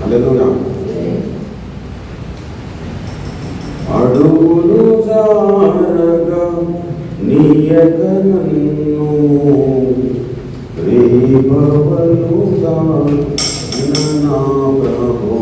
హల్లెలూయా. అడుగులు జారగా నీయక నన్ను రేపవలుగా నా ప్రభు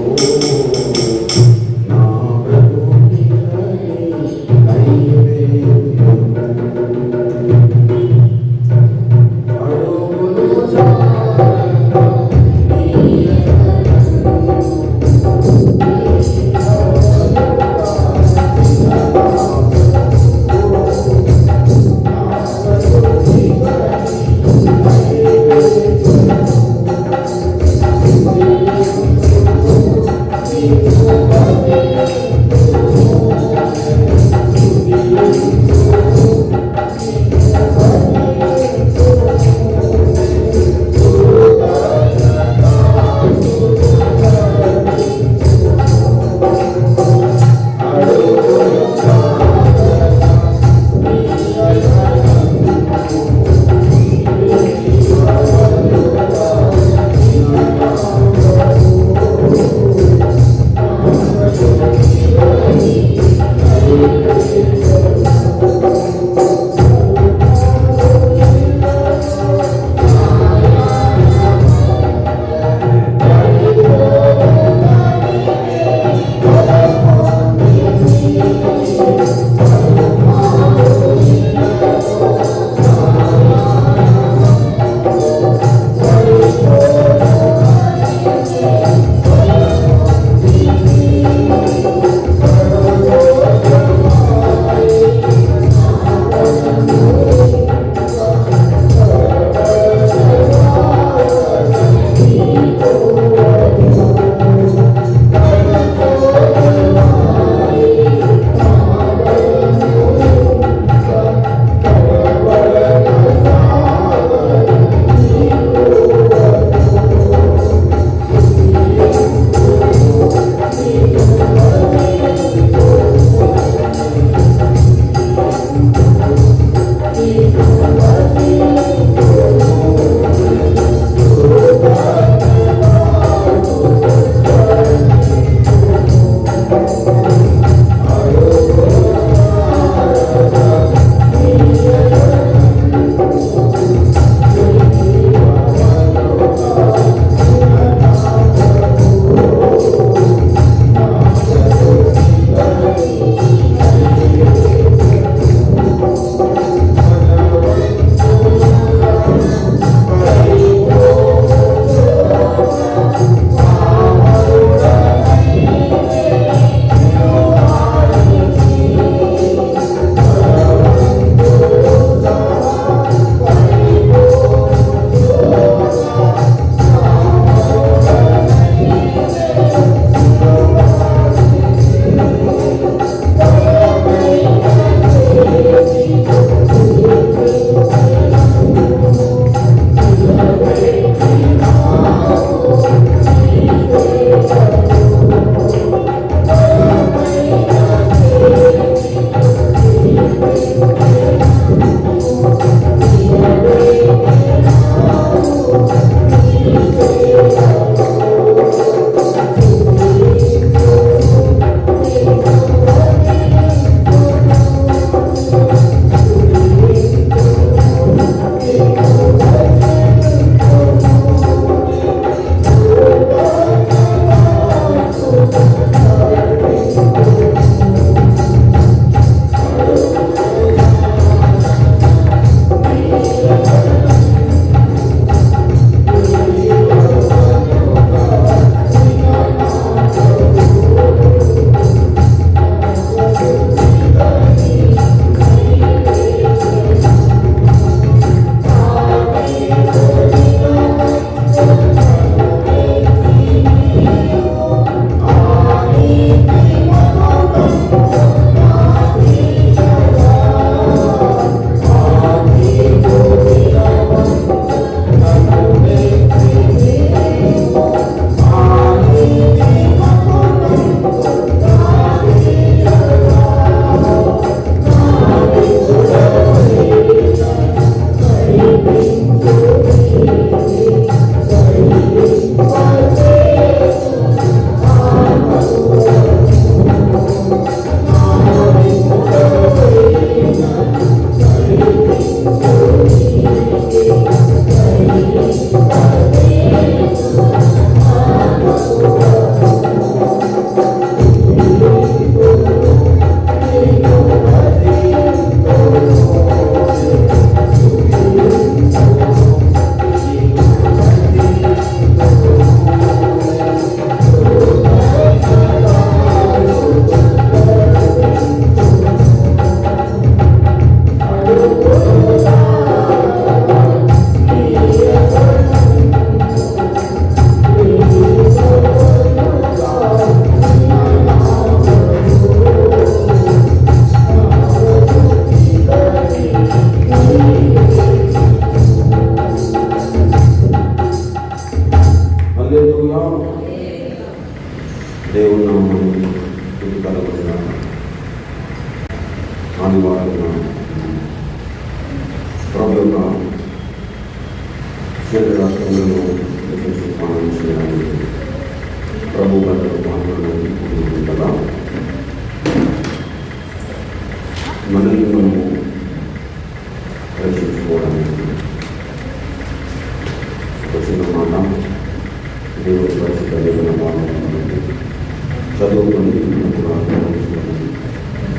దేవుని నామమునకు స్తుతి కలుగును గాక. ఆదివారం ప్రభు యొక్క శరీరాత్మలను పాలన చేయడానికి ప్రభు గారు మాట్లాడడానికి కదా మనల్ని మనము రక్షించుకోవడానికి వచ్చిన మాట దేవుడి పరిస్థితి కలిగిన బాగుంటుంది. చదువుకొని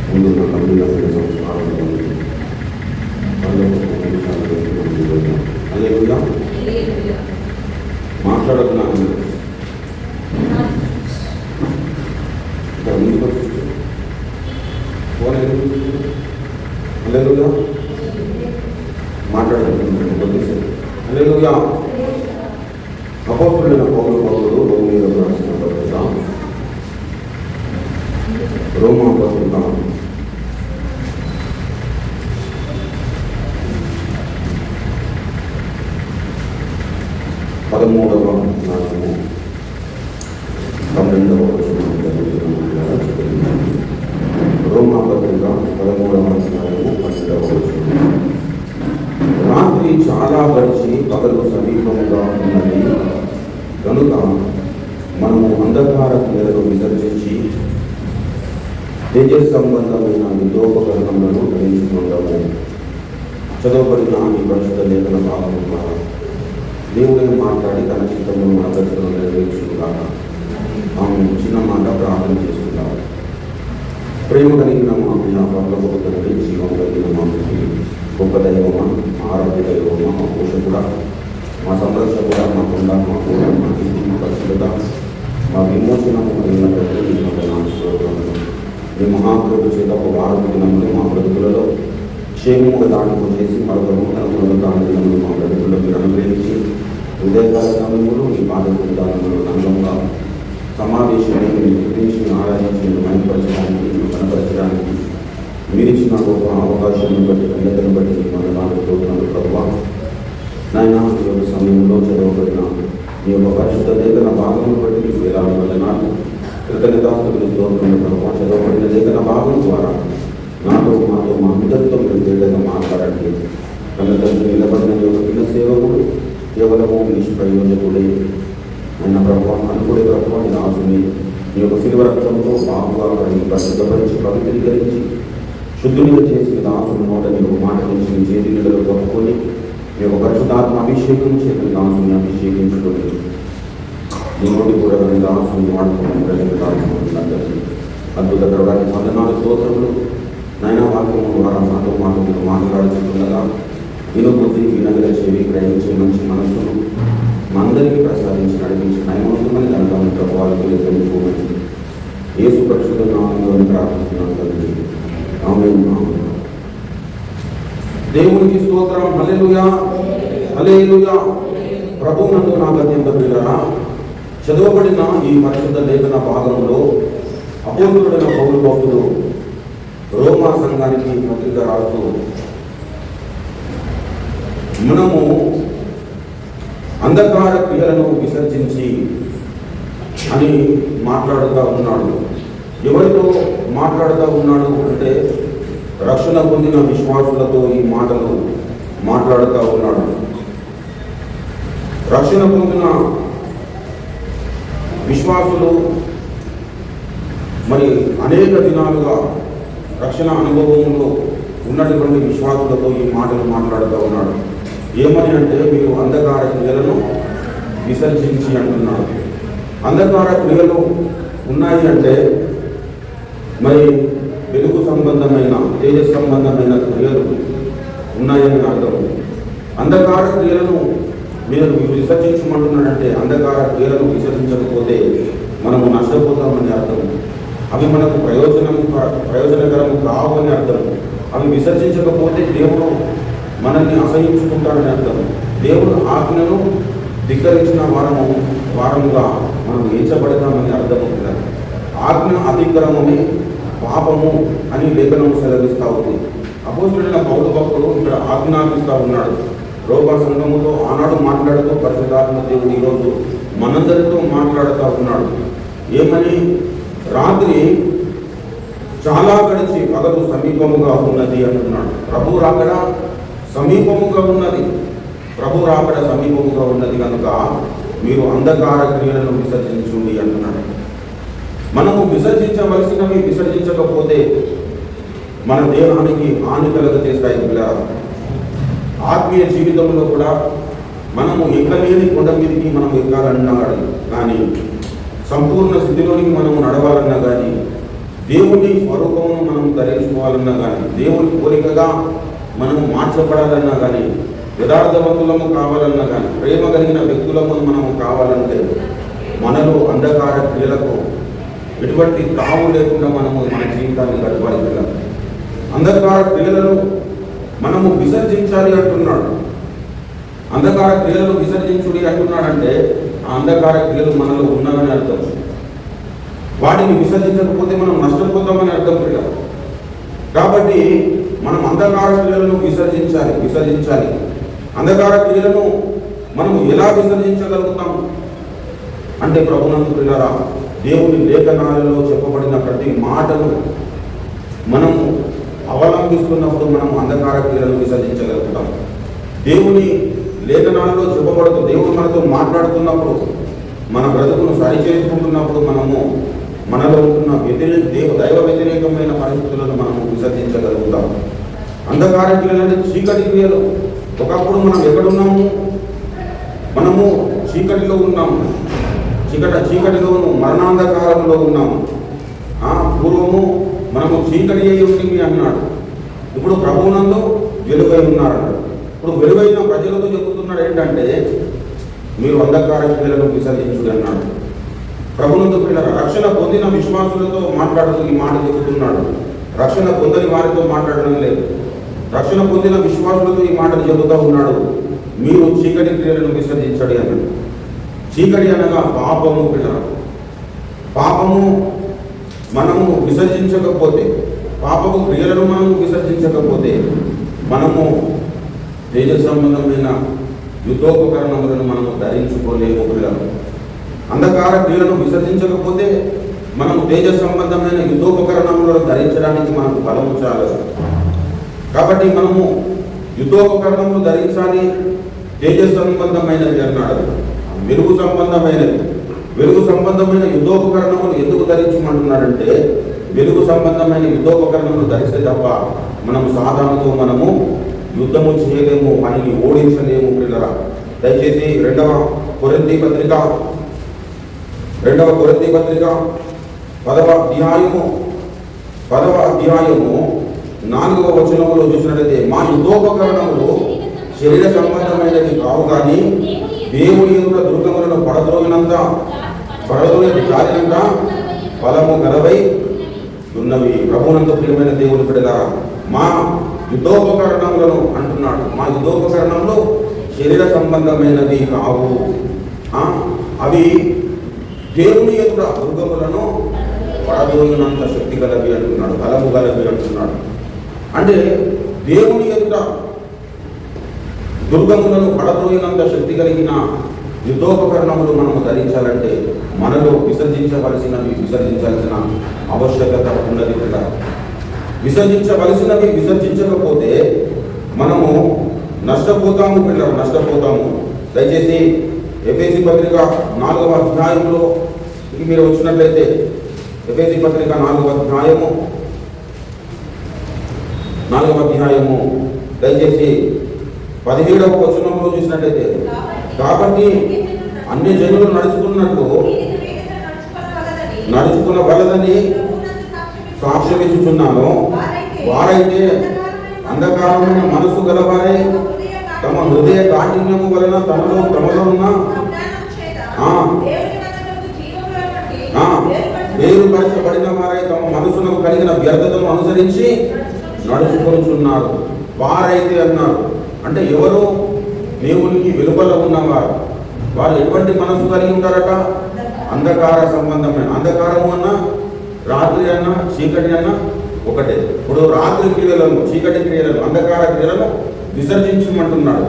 ముందు నా కవిగా సంస్కారం అదేవిధంగా మాట్లాడుతున్నాను ముందుకు ఫోన్ అదేవిధంగా మాట్లాడుతున్నాను కొద్దిసేపు. అదేవిధంగా అపోస్తులైన పౌలు రోమి మీద రాసిన పత్రిక రోమా పత్రిక 13వ అధ్యాయము 12వ వచనం చదువుతున్నాను. రోమా పత్రిక 13వ అధ్యాయము 12వ వచనం. రాత్రి చాలా గడిచి పగలు సమీపంగా ఉన్నది కనుక మనము అంధకార క్రియలను విసర్జించి తేజస్ సంబంధమైన యుద్ధోపకరణములను ధరించుకుంటాము. చదవబడిన ఈ పరిశుద్ధ లేఖన భాగం ద్వారా దేవుడే మాట్లాడి తన చిత్తమును మన దర్శనం నెరవేర్చుకున్నాక ఆమె చిన్న మాట ప్రార్థన చేసుకున్నాము. ప్రేమ కలిగిన మా పరలోకపు తండ్రి, జీవం కలిగిన మా గొప్ప దైవమా, ఆరోగ్య దైవమా, మా పోషకుడా, మా సంరక్షకుడా, మా కొండ, మా కూడ, మా ఇంటి, మా పరిశుద్ధత, మా విమోచనము కలిగిన తండ్రి, మీ మహాకృప చేత ఒక వారం దినములు మా బ్రతుకులలో క్షేమముగా దాడుకు చేసి మరొక నూతన దాడులను మా బ్రతుకుల్లో మీరు అనుగ్రహించి ఉదయకాల సమయంలో మీ పాదదానంలో సంఘంగా సమావేశాన్ని మీరు గురించి ఆరాధించి మైపరచడానికి కనపరచడానికి మీరు ఇచ్చిన గొప్ప అవకాశాన్ని బట్టి కన్యతను బట్టి వందనాలు స్తోత్రాలు ప్రభువా. నాయన ఈ యొక్క సమయంలో చదవబడిన మీ యొక్క పరిశుద్ధ లేఖన భాగమును బట్టి మీకు వేలాది వందనాలు కృతజ్ఞతాస్తుతులు స్తోత్రాలు ప్రభువా. చదవబడిన లేఖన భాగం ద్వారా మాతో మా అందరితో మీరు తేలికగా మాట్లాడండి. కన్న తండ్రి నిలబడిన యొక్క పిల్ల సేవకుడు కేవలము నిష్ప్రయోజకుడే ఆయన ప్రభువా, అనుకునే ప్రభువా, నీ దాసుని నీ యొక్క శిలువ రక్తంతో బాగుగా పరిశుద్ధపరిచి పవిత్రీకరించి శుద్ధునిగా చేసిన దాసుని నోట నీ ఒక మాట నుంచి నీ చేతి నీళ్ళలో కప్పుకొని నీ యొక్క పరిశుద్ధాత్మ అభిషేకం చేసిన దాసుని అభిషేకించుకొని నీ నోటి కూడా నీ దాసుని వాడుకుని దాచుకుంటున్నది అద్భుత గర్వానికి వందనాలు స్తోత్రములు. నాయన వాక్యము ద్వారా మాతో మాట్లాడుతుండగా వినబుద్ధి, వినగల చెవి, గ్రహించే మంచి మనస్సును మా అందరికీ ప్రసాదించి నడిపించి నయమవుతుందని ఘనతను ప్రభువానికి తెలుసుకోమని యేసు పరిశుద్ధ నామములో ప్రార్థిస్తున్నాను తండ్రి. ఆమేన్. దేవునికి స్తోత్రం. హల్లెలూయా, హల్లెలూయా. ప్రభువునందు నాకు అత్యంత ప్రియులారా, చదవబడిన ఈ పరిశుద్ధ లేఖన భాగంలో అపోస్తలుడైన పౌలు భక్తుడు రోమా సంఘానికి పత్రిక రాస్తూ మనము అంధకార క్రియలను విసర్జించి అని మాట్లాడుతూ ఉన్నాడు. ఎవరితో మాట్లాడుతూ ఉన్నాడు అంటే రక్షణ పొందిన విశ్వాసులతో ఈ మాటలు మాట్లాడుతూ ఉన్నాడు. రక్షణ పొందిన విశ్వాసులు మరి అనేక దినాలుగా రక్షణ అనుభవంలో ఉన్నటువంటి విశ్వాసులతో ఈ మాటలు మాట్లాడుతూ ఉన్నాడు. ఏమని అంటే మీరు అంధకార క్రియలను విసర్జించి అంటున్నారు. అంధకార క్రియలు ఉన్నాయి అంటే మరి వెలుగు సంబంధమైన తేజస్ సంబంధమైన క్రియలు ఉన్నాయని అర్థం. అంధకార క్రియలను మీరు విసర్జించమంటున్నాడంటే అంధకార క్రియలను విసర్జించకపోతే మనము నష్టపోతామని అర్థం. అవి మనకు ప్రయోజనకరము కావు అని అర్థం. అవి విసర్జించకపోతే దేవుడు మనల్ని అసహించుకుంటాడని అర్థం. దేవుడు ఆజ్ఞను ధిక్కరించిన వారముగా మనం ఎంచబడతామని అర్థమవుతుంది. ఆజ్ఞ అతిక్రమమే పాపము అని లేఖనం సెలవిస్తూ ఉంది. అపోస్తలుడైన పౌలు భక్తుడు ఇక్కడ ఆజ్ఞాపిస్తూ ఉన్నాడు. రోమా సంఘముతో ఆనాడు మాట్లాడుతూ పరిశుద్ధాత్మ దేవుడు ఈరోజు మనందరితో మాట్లాడుతూ ఉన్నాడు. ఏమని? రాత్రి చాలా గడిచి పగలు సమీపముగా ఉన్నది అంటున్నాడు. ప్రభు రాకడ సమీపముగా ఉన్నది. ప్రభు రాకడ సమీపముగా ఉన్నది కనుక మీరు అంధకార క్రియలను విసర్జించుండి అంటున్నాడు. మనము విసర్జించవలసినవి విసర్జించకపోతే మన దేహానికి హాని కలుగజేస్తాయి పిల్లలు. ఆత్మీయ జీవితంలో కూడా మనము ఎక్కలేని కొండ మీదకి మనం ఎక్కాలన్నాడు, కానీ సంపూర్ణ స్థితిలోనికి మనము నడవాలన్నా కానీ, దేవుని స్వరూపమును మనం ధరించుకోవాలన్నా కానీ, దేవుని కోరికగా మనము మార్చబడాలన్నా కానీ, యథార్థవంతులము కావాలన్నా కానీ, ప్రేమ కలిగిన వ్యక్తులము మనము కావాలంటే మనలో అంధకార క్రియలకు ఎటువంటి తావు లేకుండా మనము మన జీవితాన్ని గడపాలి పిల్లలు. అంధకార క్రియలను మనము విసర్జించాలి అంటున్నాడు. అంధకార క్రియలను విసర్జించుడి అంటున్నాడంటే ఆ అంధకార క్రియలు మనలో ఉన్నాయని అర్థం. వాటిని విసర్జించకపోతే మనం నష్టపోతామని అర్థం పిల్లలు. కాబట్టి మనం అంధకార క్రియలను విసర్జించాలి. అంధకార క్రియలను మనం ఎలా విసర్జించగలుగుతాం అంటే ప్రభునందు పిల్లరా, దేవుని లేఖనాలలో చెప్పబడిన ప్రతి మాటను మనము అవలంబిస్తున్నప్పుడు మనం అంధకార క్రియలను విసర్జించగలుగుతాం. దేవుని లేఖనాలలో చెప్పబడుతూ దేవుడు మనతో మాట్లాడుతున్నప్పుడు, మన బ్రతుకును సరిచేసుకుంటున్నప్పుడు మనము మనలో ఉంటున్న దైవ వ్యతిరేకమైన పరిస్థితులను మనము విసర్జించగలుగుతాం. అంధకార క్రియలు అంటే చీకటి క్రియలు. ఒకప్పుడు మనం ఎక్కడున్నాము? మనము చీకటిలో ఉన్నాము. చీకటిలోను మరణాంధకారంలో ఉన్నాము. పూర్వము మనము చీకటి అయి ఉంటుంది అన్నాడు. ఇప్పుడు ప్రభువునందు వెలుగై ఉన్నారన్నాడు. ఇప్పుడు వెలుగైన ప్రజలతో చెబుతున్నాడు ఏంటంటే మీరు అంధకార క్రియలను విసర్జించుడు అన్నాడు. ప్రభువునందు పిల్లల రక్షణ పొందిన విశ్వాసులతో మాట్లాడుతూ ఈ మాట చెబుతున్నాడు. రక్షణ పొందని వారితో మాట్లాడడం లేదు. రక్షణ పొందిన విశ్వాసులతో ఈ మాటలు చెబుతూ ఉన్నాడు. మీరు చీకటి క్రియలను విసర్జించండి అన్నాడు. చీకటి అనగా పాపము పిల్లలు. పాపము మనము విసర్జించకపోతే, పాపపు క్రియలను మనము విసర్జించకపోతే మనము తేజ సంబంధమైన యుద్ధోపకరణములను మనము ధరించుకోలేము పిల్లలు. అంధకార క్రియలను విసర్జించకపోతే మనము తేజ సంబంధమైన యుద్ధోపకరణములను ధరించడానికి మనకు బలము చాలదు. కాబట్టి మనము యుద్ధోపకరణములు ధరించాలి. తేజ సంబంధమైనది అన్నాడు. వెలుగు సంబంధమైన యుద్ధోపకరణములు ఎందుకు ధరించమంటున్నాడంటే వెలుగు సంబంధమైన యుద్ధోపకరణములు ధరిస్తే తప్ప మనము సాధారణతో మనము యుద్ధము చేయలేము, మనని ఓడించలేము పిల్లరా. దయచేసి రెండవ కొరింథీ పత్రిక 10వ అధ్యాయము 4వ వచనములో చూసినట్లయితే మా యుద్ధోపకరణములు శరీర సంబంధమైనవి కావు కానీ దేవుని ఎదుట దుర్గములను పడద్రోగినంత జారినంత బలము గలవై ఉన్నవి. ప్రభువునందు ప్రియమైన దేవుని బిడ్డలారా, మా యుద్ధోపకరణములను అంటున్నాడు. మా యుద్ధోపకరణములు శరీర సంబంధమైనవి కావు, అవి దేవుని ఎదుట దుర్గములను పడద్రోగినంత శక్తి గలవి అంటున్నాడు, బలము గలవి అంటున్నాడు. అంటే దేవుని ఎదుట దుర్గములను పడద్రోగినంత శక్తి కలిగిన యుద్ధోపకరణములు మనము ధరించాలంటే మనలో విసర్జించాల్సిన ఆవశ్యకత ఉన్నది కదా. విసర్జించవలసినవి విసర్జించకపోతే మనము నష్టపోతాము పిల్లలు, నష్టపోతాము. దయచేసి ఎఫెసీ పత్రిక 4వ అధ్యాయంలో మీరు వచ్చినట్లయితే ఎఫెసీ పత్రిక 4వ అధ్యాయము దయచేసి 17వ వచనంలో చూసినట్లయితే కాబట్టి అన్ని జనులు నడుచుకున్న వలదని సాక్ష్యం ఇచ్చుచున్నాను. వారైతే అంధకారమైన మనసు గలవారై తమ హృదయ కాఠిన్యము వలన తమలో ఉన్న వేరుపరచబడిన వారై తమ మనసులకు కలిగిన వ్యర్థతను అనుసరించి నడుచుకొనుచున్నారు. వారైతే అన్నారు అంటే ఎవరు? దేవునికి వెలుపల ఉన్నవారు. వారు ఎటువంటి మనసు కలిగి ఉంటారట? అంధకార సంబంధమైన. అంధకారము అన్నా రాత్రి అన్నా చీకటి అన్నా ఒకటే. ఇప్పుడు రాత్రి క్రియలను, చీకటి క్రియలను, అంధకార క్రియలను విసర్జించమంటున్నాడు.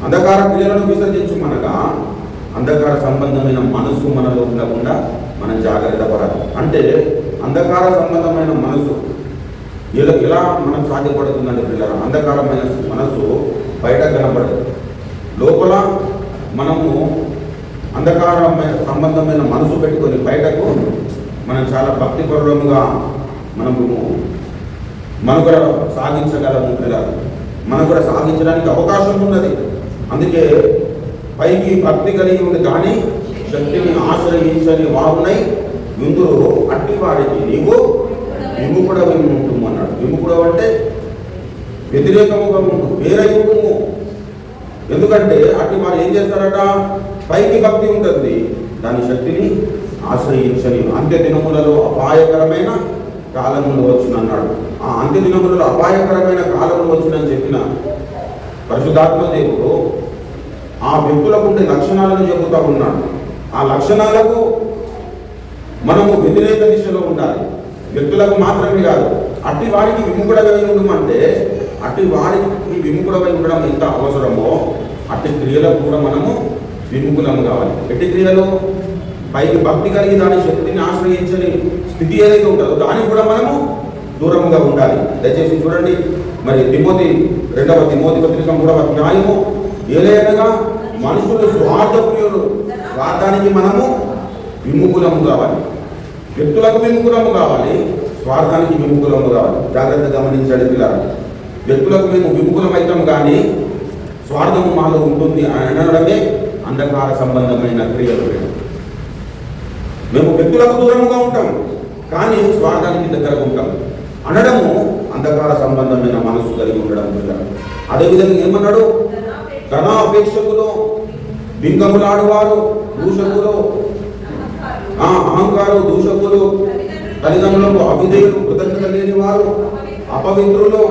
అంధకార క్రియలను విసర్జించమనగా అంధకార సంబంధమైన మనసు మనలో ఉండకుండా మనం జాగ్రత్త పడాలి. అంటే అంధకార సంబంధమైన మనసు ఎలా మనకు సాధ్యపడుతుందంటే పిల్లలు, అంధకారమైన మనసు బయట కనపడదు, లోపల మనము అంధకారమైన సంబంధమైన మనసు పెట్టుకొని బయటకు మనం చాలా భక్తిపరులంగా మనము మనుగడ సాగించగలము పిల్లలు. మనం కూడా సాగించడానికి అవకాశం ఉన్నది. అందుకే పైకి భక్తి కలిగి ఉంది కానీ శక్తిని ఆశ్రయించని వారునై ఇందులో అట్టి వారికి నీవు విముఖుడవై ఉంటుము అన్నాడు. విముఖుడు అంటే వ్యతిరేకముగా ఉంటు, వేరే ఉంటుము. ఎందుకంటే అట్టి వారు ఏం చేస్తారట, పైకి భక్తి ఉంటుంది, దాని శక్తిని ఆశ్రయించని అంత్య దినములలో అపాయకరమైన కాలములు వచ్చునన్నాడు. ఆ అంత్య దినములలో అపాయకరమైన కాలములు వచ్చునని చెప్పిన పరిశుద్ధాత్మ దేవుడు ఆ వ్యక్తులకు ఉండే లక్షణాలను చెబుతూ ఉన్నాడు. ఆ లక్షణాలకు మనము వ్యతిరేక దిశలో ఉండాలి. వ్యక్తులకు మాత్రమే కాదు, అట్టి వారికి విముఖుడవై ఉండమంటే అట్టి వారికి విముఖుడవై ఉండడం ఎంత అవసరమో అట్టి క్రియలకు కూడా మనము విముఖులము కావాలి. ఎట్టి క్రియలు, పైకి భక్తి కలిగి దాని శక్తిని ఆశ్రయించని స్థితి ఏదైతే ఉంటుందో దానికి కూడా మనము దూరంగా ఉండాలి. దయచేసి చూడండి, మరి తిమోతి 2వ తిమోతి పత్రిక 3వ అధ్యాయము ఏలైనగా మనుషులు స్వార్థప్రియులు, స్వార్థానికి మనము విముఖులము కావాలి. వ్యక్తులకు విముఖులము కావాలి, స్వార్థానికి విముఖులము కావాలి. జాగ్రత్త గమనించండి పిల్లలు, వ్యక్తులకు మేము విముఖులమవుతాం కానీ స్వార్థము మాలో ఉంటుంది అని అనడమే అంధకార సంబంధమైన క్రియలు. మేము వ్యక్తులకు దూరంగా ఉంటాం కానీ స్వార్థానికి దగ్గరకు ఉంటాం అనడము అంధకార సంబంధమైన మనసు కలిగి ఉండడం పిల్లలు. అదేవిధంగా ఏమన్నాడు, ధనాపేక్షకులు, బింగములాడువారు, దూషకులు, అహంకారు, దూషకులు, తల్లిదండ్రులకు అవిధేయులు, కృతజ్ఞత లేని వారు, అపవిత్రులు,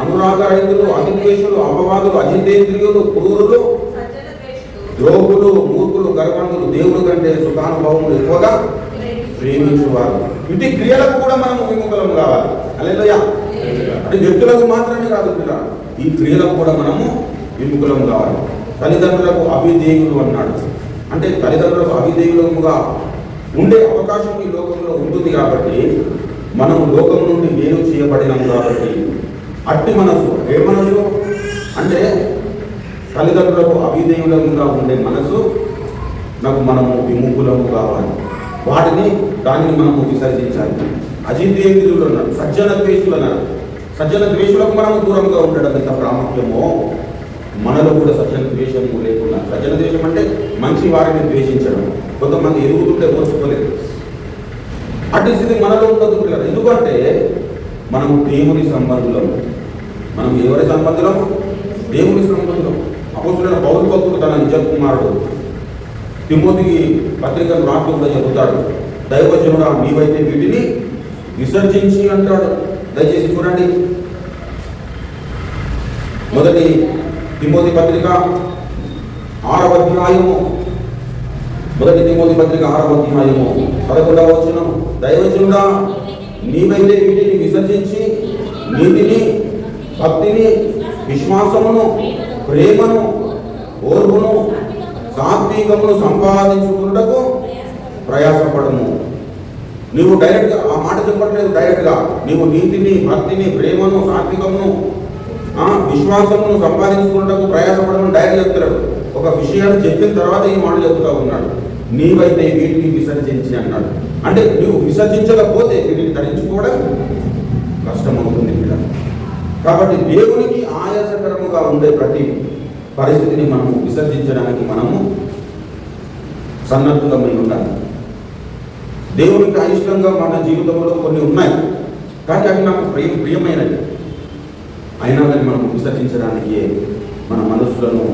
అనురాగరహితులు, అతిద్వేషులు, అపవాదులు, అజితేంద్రియులు, క్రూరులు, ద్రోహులు, మూర్ఖులు, గర్వంతులు, దేవుడి కంటే సుఖానుభవములు ఎక్కువగా ప్రేమించేవారు. ఇటు క్రియలకు కూడా మనం విముఖులం కావాలి. హల్లెలూయా. అంటే వ్యక్తులకు మాత్రమే కాదు పిల్ల, ఈ క్రియలకు కూడా మనము విముఖులం కావాలి. తల్లిదండ్రులకు అవిధేయులు అన్నాడు. అంటే తల్లిదండ్రులకు అవిధేయులముగా ఉండే అవకాశం ఈ లోకంలో ఉంటుంది కాబట్టి మనము లోకం నుండి వేరు చేయబడినాం కాబట్టి అట్టి మనసు, ఏ మనసు అంటే తల్లిదండ్రులకు అవిధేయులంగా ఉండే మనసు నాకు మనము విముఖులము కావాలి. దానిని మనము విసర్జించాలి. అజితేంద్రియులు అన్నారు, సజ్జన ద్వేషులు అన్నారు. సజ్జన ద్వేషులకు మనము దూరంగా ఉండడం ఎంత ప్రాముఖ్యమో మనలో కూడా సజ్జన ద్వేషము లేకుండా. సజ్జన ద్వేషం అంటే మంచి వారిని ద్వేషించడం. కొంతమంది ఎదుగుతుంటే ఓర్చుకోలేదు. అటు స్థితి మనలో ఉండదు. ఎందుకంటే మనము దేవుని సంబంధులం. మనం ఎవరి సంబంధులం? దేవుని సంబంధులం. అపోస్తలుడైన పౌలు భక్తుడు తన నిజ కుమారుడు తిమోతికి పత్రికను రాస్తూ కూడా చెబుతాడు, దైవజనుడా నీవైతే వీటిని విసర్జించి అంటాడు. దయచేసి చూడండి, మొదటి తిమోతి పత్రిక 6వ అధ్యాయము, మొదటి తిమోతి పత్రిక 6వ అధ్యాయము 11వ వచనం, దైవజనుడా నీవైతే వీటిని విసర్జించి నీతిని, భక్తిని, విశ్వాసమును, ప్రేమను, ఓర్పును, సాత్వికమును సంపాదించుకున్నటకు ప్రయాసపడము. నీవు డైరెక్ట్గా ఆ మాట చెప్పట్లేదు, డైరెక్ట్గా నీవు నీతిని, భక్తిని, ప్రేమను, సాత్వికమును, విశ్వాసమును సంపాదించుకున్నటకు ప్రయాసపడమని డైరెక్ట్ చెప్తున్నాడు. ఒక విషయాన్ని చెప్పిన తర్వాత ఈ మాట చెప్తా ఉన్నాడు, నీవైతే వీటిని విసర్జించి అన్నాడు. అంటే నువ్వు విసర్జించకపోతే వీటిని ధరించుకోవడం కష్టమవుతుంది ఇక్కడ. కాబట్టి దేవునికి ఆయాసకరముగా ఉండే ప్రతి పరిస్థితిని మనము విసర్జించడానికి మనము సన్నద్ధమై ఉండాలి. దేవునికి అయిష్టంగా మన జీవితంలో కొన్ని ఉన్నాయి కానీ అవి నాకు ప్రియమైనవి అయినా కానీ మనం విసర్జించడానికి మన మనస్సులను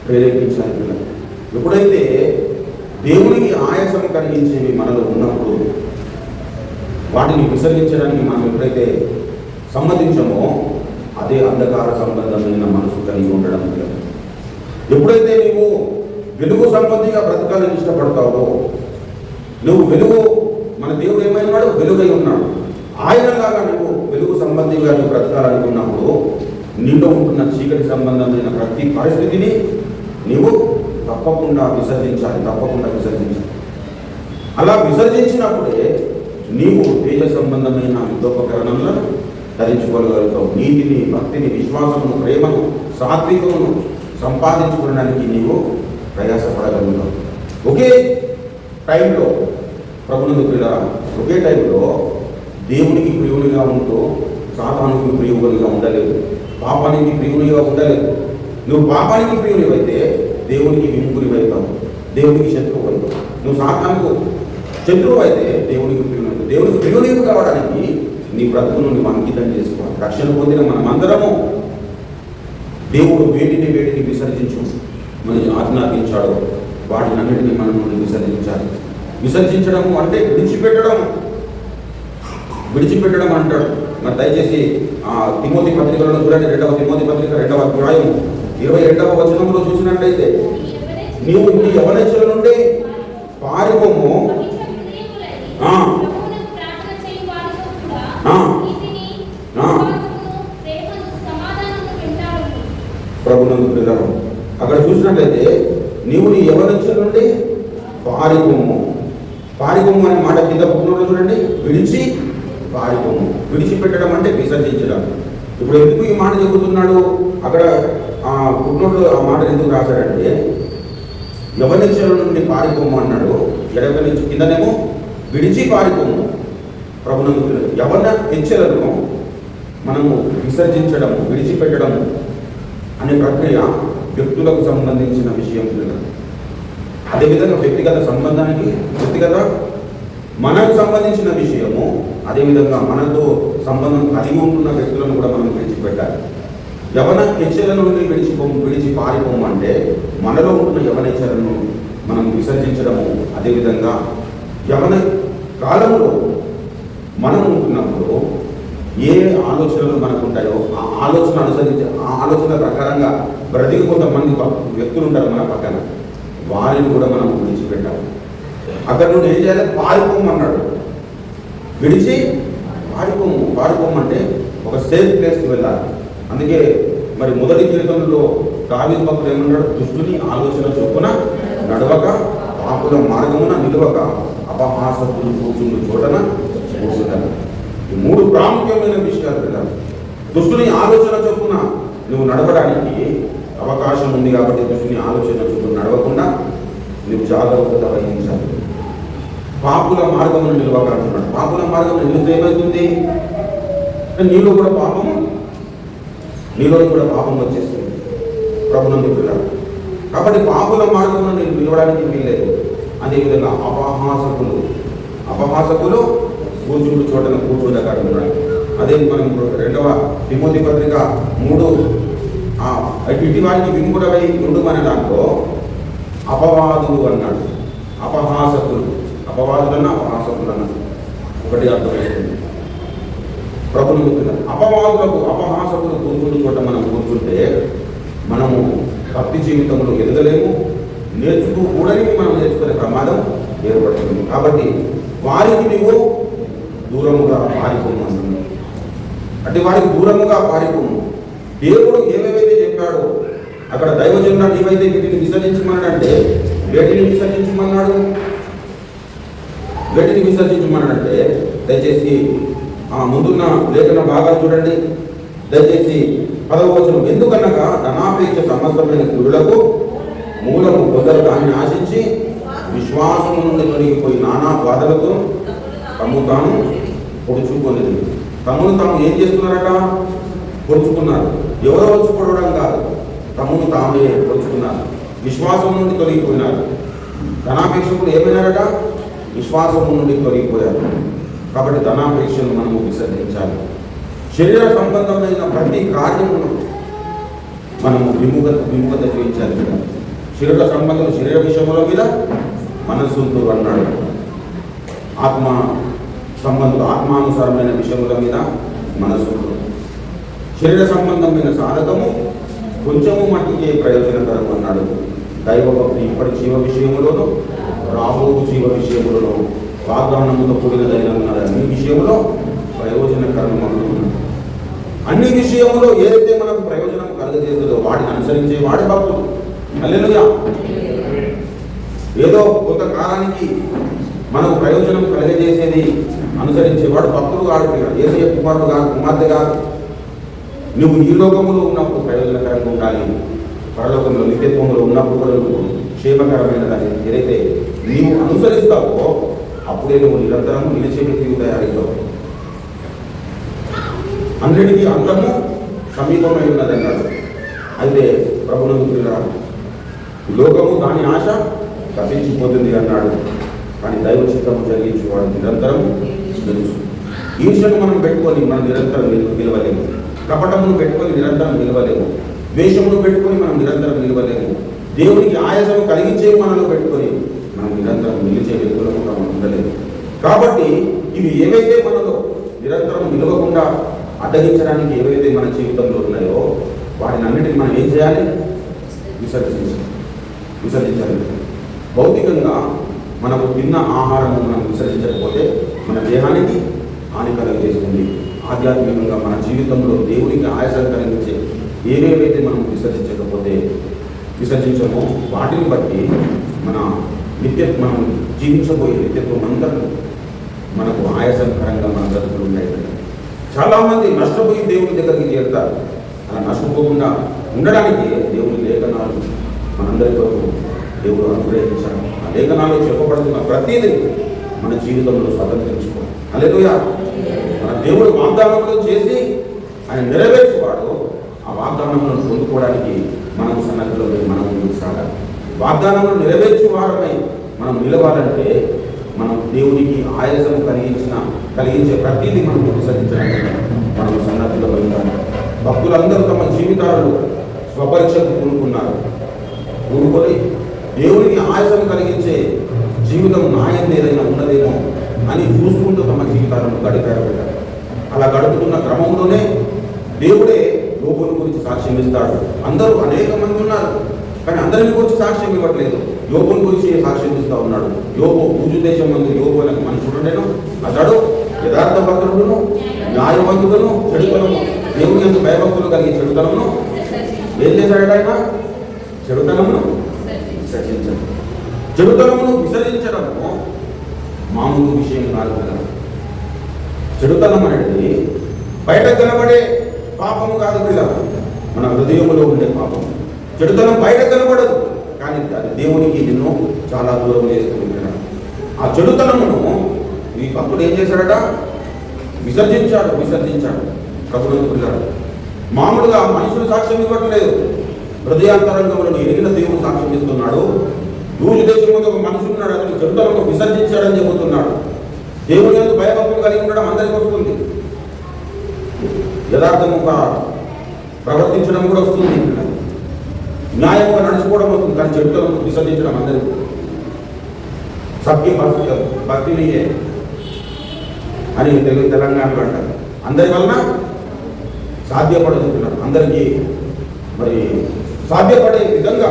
ప్రేరేపించాలి. ఎప్పుడైతే దేవునికి ఆయాసం కలిగించేవి మనలో ఉన్నప్పుడు వాటిని విసర్జించడానికి మనం ఎప్పుడైతే సమ్మతించమో అదే అంధకార సంబంధమైన మనసు కలిగి ఉండడం. ఎప్పుడైతే నీవు వెలుగు సంబంధిగా బ్రతకాలని ఇష్టపడతావో, నువ్వు వెలుగు, మన దేవుడు ఏమైనాడు? వెలుగై ఉన్నాడు. ఆయనలాగా నువ్వు వెలుగు సంబంధిగా నువ్వు బ్రతకాలనుకున్నప్పుడు నీలో ఉంటున్న చీకటి సంబంధమైన ప్రతి పరిస్థితిని నీవు తప్పకుండా విసర్జించాలి. అలా విసర్జించినప్పుడే నీవు తేజ సంబంధమైన యుద్ధోపకరణలను ధరించుకోగలుగుతావు. నీతిని, భక్తిని, విశ్వాసమును, ప్రేమను, సాత్వికమును సంపాదించుకోవడానికి నీవు ప్రయాసపడగలుగుతావు. ఒకే టైంలో ప్రభునందు పిల్ల ఒకే టైంలో దేవునికి ప్రియునిగా ఉంటూ సాతానునికి ప్రియునిగా ఉండలేదు, పాపానికి ప్రియునిగా ఉండలేదు. నువ్వు పాపానికి ప్రియునివైతే దేవునికి విముఖునివైతావు, దేవునికి శత్రువు అవుతావు. నువ్వు సాతానుకు శత్రువు అయితే దేవునికి ప్రియుని అవుతావు. దేవునికి ప్రియునివి కావడానికి నీ బ్రతుకును నువ్వు అంకితం చేసుకోవాలి. రక్షణ పొందిన మనమందరము దేవుడు వేటిని విసర్జించు మనకి ఆజ్ఞాపించాడు, వాటిని అన్నిటినీ మనం నుండి విసర్జించాలి. విసర్జించడము అంటే విడిచిపెట్టడం అంటాడు. మరి దయచేసి తిమోతి పత్రికలను చూడండి. 2వ తిమోతి పత్రిక 2వ అధ్యాయం 22వ వచనంలో చూసినట్లయితే, నీవు నీ యవనస్తుల నుండి పారిపోము, ప్రభునందు పిల్లలు. అక్కడ చూసినట్లయితే నీవు నీ యవనస్తుల నుండి పారిపోము అనే మాట కింద పుట్టినప్పుడు చూడండి, విడిచి పారిపోము. విడిచిపెట్టడం అంటే విసర్జించడం. ఇప్పుడు ఎందుకు ఈ మాట చెబుతున్నాడు? అక్కడ పుట్టినోడు ఆ మాట ఎందుకు రాశాడంటే, యవనస్తుల నుండి పారిపోము అన్నాడు, ఎడమ నుంచి కిందనేమో విడిచి పారిపోము. ప్రభునందు పిల్లలు, యవన హెచ్చలను మనము విసర్జించడము, విడిచిపెట్టడము అనే ప్రక్రియ వ్యక్తులకు సంబంధించిన విషయం పిల్లలు. అదేవిధంగా వ్యక్తిగత మనకు సంబంధించిన విషయము, అదేవిధంగా మనతో సంబంధం కలిగి ఉంటున్న వ్యక్తులను కూడా మనం విడిచిపెట్టాలి. యవన హెచ్చల నుండి విడిచి పారిపోము అంటే మనలో ఉంటున్న యవన హెచ్చలను మనం విసర్జించడము. అదేవిధంగా యవన కాలంలో మనం ఉంటున్నప్పుడు ఏ ఆలోచనలు మనకు ఉంటాయో ఆ ఆలోచన అనుసరించి ఆ ఆలోచన ప్రకారంగా బ్రతికి కొంతమంది వ్యక్తులు ఉంటారు మన పక్కన, వారిని కూడా మనం విడిచిపెట్టాలి. అక్కడ నుండి ఏం చేయాలి? పారిపోమన్నాడు. విడిచి పారిపోము అంటే ఒక సేఫ్ ప్లేస్కి వెళ్ళాలి. అందుకే మరి మొదటి కీర్తనలో దావీదు భక్తుడు ఏమన్నాడు? దుష్టుని ఆలోచన చొప్పున నడవక, పాపుల మార్గమున నిలవక, అపహాసకులు కూర్చుండు చోటన కూర్చుంటాను. ఈ 3 ప్రాముఖ్యమైన విషయాలు కదా. దుష్టుని ఆలోచన చొప్పున నువ్వు నడవడానికి అవకాశం ఉంది కాబట్టి దుష్టుని ఆలోచన చొప్పున నడవకుండా నువ్వు జాగ్రత్తగా వహించాలి. పాపుల మార్గమును నిలవక అంటున్నాడు. పాపుల మార్గం నిలిస్తే ఏమవుతుంది? నీలో కూడా పాపం వచ్చేస్తుంది. ప్రభునందు పిల్లలు. కాబట్టి పాపుల మార్గంలో నేను నిలవడానికి వీల్లేదు. అదేవిధంగా అపహాసకులు కూర్చుండు చోటను కూర్చోదగడున్నాడు. అదే మనం 2వ తిమోతి పత్రిక 3 ఇటు వారికి విముఖుడవై ఉండుమనే దాంట్లో అపవాదులు అన్నాడు. అపవాదులన్నా ఒకటి అర్థమవుతుంది. ప్రభుని అపహాసకులు కూర్చుండు చోట మనం కూర్చుంటే మనము భక్తి జీవితంలో ఎదగలేము, మనం నేర్చుకునే ప్రమాదం ఏర్పడుతుంది. కాబట్టి వారికి నీవు దూరముగా పారిపోము అంటే వారికి దూరముగా పారిపోము. దేవుడు ఏమేమైతే చెప్పాడో అక్కడ దైవజనుడు నీవైతే వీటిని విసర్జించమన్నాడంటే వేటిని విసర్జించమన్నాడంటే దయచేసి ముందున్న లేఖన భాగాలు చూడండి. దయచేసి 10వ వచనం, ఎందుకనగా ధనాపేక్ష సమస్తమైన క్రియలకు మూలము కొందరు దాన్ని ఆశించి విశ్వాసము నుండి తొలగిపోయి నానా బాధలతో తాను పొడుచుకునేది. తమను తాము ఏం చేస్తున్నారట? పొడుచుకున్నారు. ఎవరో వచ్చి పొడవడం కాదు, తమను తామే పొడుచుకున్నారు. విశ్వాసం నుండి తొలగిపోయినారు. ధనాపేక్షకులు ఏమైనారట? విశ్వాసం నుండి తొలగిపోయారు. కాబట్టి ధనాపేక్షను మనము విసర్జించాలి. శరీర సంబంధమైన ప్రతి కార్యమును మనము విముఖత చూపించాలి. శరీర విషయముల మీద మనస్సుతో అన్నాడు. ఆత్మానుసారమైన విషయముల మీద మనస్సుతో. శరీర సంబంధమైన సాధకము కొంచెము మట్టికే ప్రయోజనకరం అన్నాడు. దైవభక్తి ఇప్పటి జీవ విషయములోను రాబో జీవ విషయములను వాగ్దానముతో కూడినదైన అన్ని విషయంలో ప్రయోజనకరం అనుకున్నాడు. అన్ని విషయంలో ఏదైతే మనకు ప్రయోజనం కలుగజేస్తుందో వాటిని అనుసరించే వాడి భక్తుడు. హల్లెలూయా. ఏదో కొంతకాలానికి మనకు ప్రయోజనం కలిగజేసేది అనుసరించేవాడు భక్తుడు కాదు, యేసయ్య కుమారుడు కాదు, కుమార్తె కాదు. నువ్వు ఈ లోకంలో ఉన్నప్పుడు ప్రయోజనకరంగా ఉండాలి, పరలోకంలో నిత్యత్వంలో ఉన్నప్పుడు కూడా నువ్వు క్షేమకరమైన దాన్ని ఏదైతే నీవు అనుసరిస్తావో అప్పుడే నువ్వు నిరంతరం నిలిచే వ్యక్తికి తయారవుతావు. అన్నిటికీ అంతము సమీపమై ఉన్నదన్నాడు. అయితే ప్రభునందు లోకము దాని ఆశ తప్పించిపోతుంది అన్నాడు. కానీ దైవ చిత్తము జరిగించేవాడు నిరంతరం తెలుసు. ఈర్ష్యను మనం పెట్టుకొని మనం నిరంతరం నిలవలేము, కపటమును పెట్టుకొని నిరంతరం నిలవలేము, ద్వేషమును పెట్టుకొని మనం నిరంతరం నిలవలేము, దేవునికి ఆయాసము కలిగించే మనలో పెట్టుకొని మనం నిరంతరం నిలిచే వ్యక్తులను మనం ఉండలేము. కాబట్టి ఇవి ఏవైతే మనలో నిరంతరం నిలవకుండా అడ్డగించడానికి ఏవైతే మన జీవితంలో ఉన్నాయో వాటిని అన్నిటిని మనం ఏం చేయాలి? విసర్జించాలి. భౌతికంగా మనకు తిన్న ఆహారము మనం విసర్జించకపోతే మన దేహానికి హాని కలుగజేస్తుంది. ఆధ్యాత్మికంగా మన జీవితంలో దేవునికి ఆయాసం కలిగించే ఏవేవైతే మనం విసర్జించమో వాటిని బట్టి మన మనం జీవించబోయే నిత్యత్వం అంతా మనకు ఆయాసకరంగా మన బ్రతుకులు ఉన్నాయి. చాలామంది నష్టపోయి దేవుని దగ్గరికి చేరుతారు. అలా నష్టపోకుండా ఉండడానికి దేవుని లేఖనాలు మనందరి కొరకు దేవుడు అనుగ్రహించాడు. ఆ లేఖనాల్లో చెప్పబడుతున్న ప్రతిదీ మన జీవితంలో స్వతంత్రించుకోవాలి. హల్లెలూయా. మన దేవుడు వాగ్దానములు చేసి ఆయన నెరవేర్చేవాడు. ఆ వాగ్దానములను పొందుకోవడానికి మనం సన్నద్ధులో మనం ముందుకు సాగాలి. వాగ్దానములు నెరవేర్చేవారమై మనం నిలవాలంటే మనం దేవునికి ఆయాసం కలిగించే ప్రతిదీ మనం విసర్జించడానికి మనం సన్నద్ధులో ఉండాలి. భక్తులందరూ తమ జీవితాలను స్వపరీక్షకు కూడుకున్నారు. కూడుకొని దేవునికి ఆయాసం కలిగించే జీవితం నాయం ఏదైనా ఉన్నదేమో అని చూసుకుంటూ తమ జీవితాలను గడిపారు. అలా గడుపుతున్న క్రమంలోనే దేవుడే యోబుని గురించి సాక్ష్యం ఇస్తాడు. అందరూ అనేక మంది ఉన్నారు, కానీ అందరిని గురించి సాక్ష్యం ఇవ్వట్లేదు. యోబుని గురించి సాక్ష్యం ఇస్తూ ఉన్నాడు. యోబు భూజు దేశం ముందు యోబు అనే మనుషుడును, అతడు యథార్థభక్తుడును, న్యాయవంతుడును, చెడుతనము దేవుని యొక్క భయభక్తులు కలిగి చెడుతనమును ఏం చేశాడు? ఆయన చెడుతనమును విసర్జించాడు. చెడుతనమును విసర్జించడము మామూలు విషయం కాదు కదా. చెడుతనం అనేది బయట కనబడే పాపము కాదు కదా, మన హృదయంలో ఉండే పాపం. చెడుతనం బయట కనబడదు, కానీ అది దేవునికి నిన్ను చాలా దూరం చేస్తుంది. ఆ చెడుతనమును ఈ భక్తుడు ఏం చేశాడట? విసర్జించాడు. ప్రభువును పిల్లాడు. మామూలుగా మనుషులు సాక్ష్యం ఇవ్వట్లేదు, హృదయాంతరంగంలో ఎరిగిన దేవుడు సాక్ష్యం ఇస్తున్నాడు. దూరు దేశంలో ఒక మనుషులు ఉన్నాడు, అతను చెడుతనము విసర్జించాడని చెబుతున్నాడు. దేవుని యొక్క భయభక్తులు కలిగి ఉండడం అందరికీ వస్తుంది, యథార్థముగా ప్రవర్తించడం కూడా వస్తుంది, న్యాయంగా నడుచుకోవడం వస్తుంది. కానీ చెడుతనము విసర్జించడం అందరికీ సభ్య భక్తినియే అని తెలంగాణలో అంటారు. అందరి వలన సాధ్యపడుతున్నారు. అందరికీ మరి సాధ్యపడే విధంగా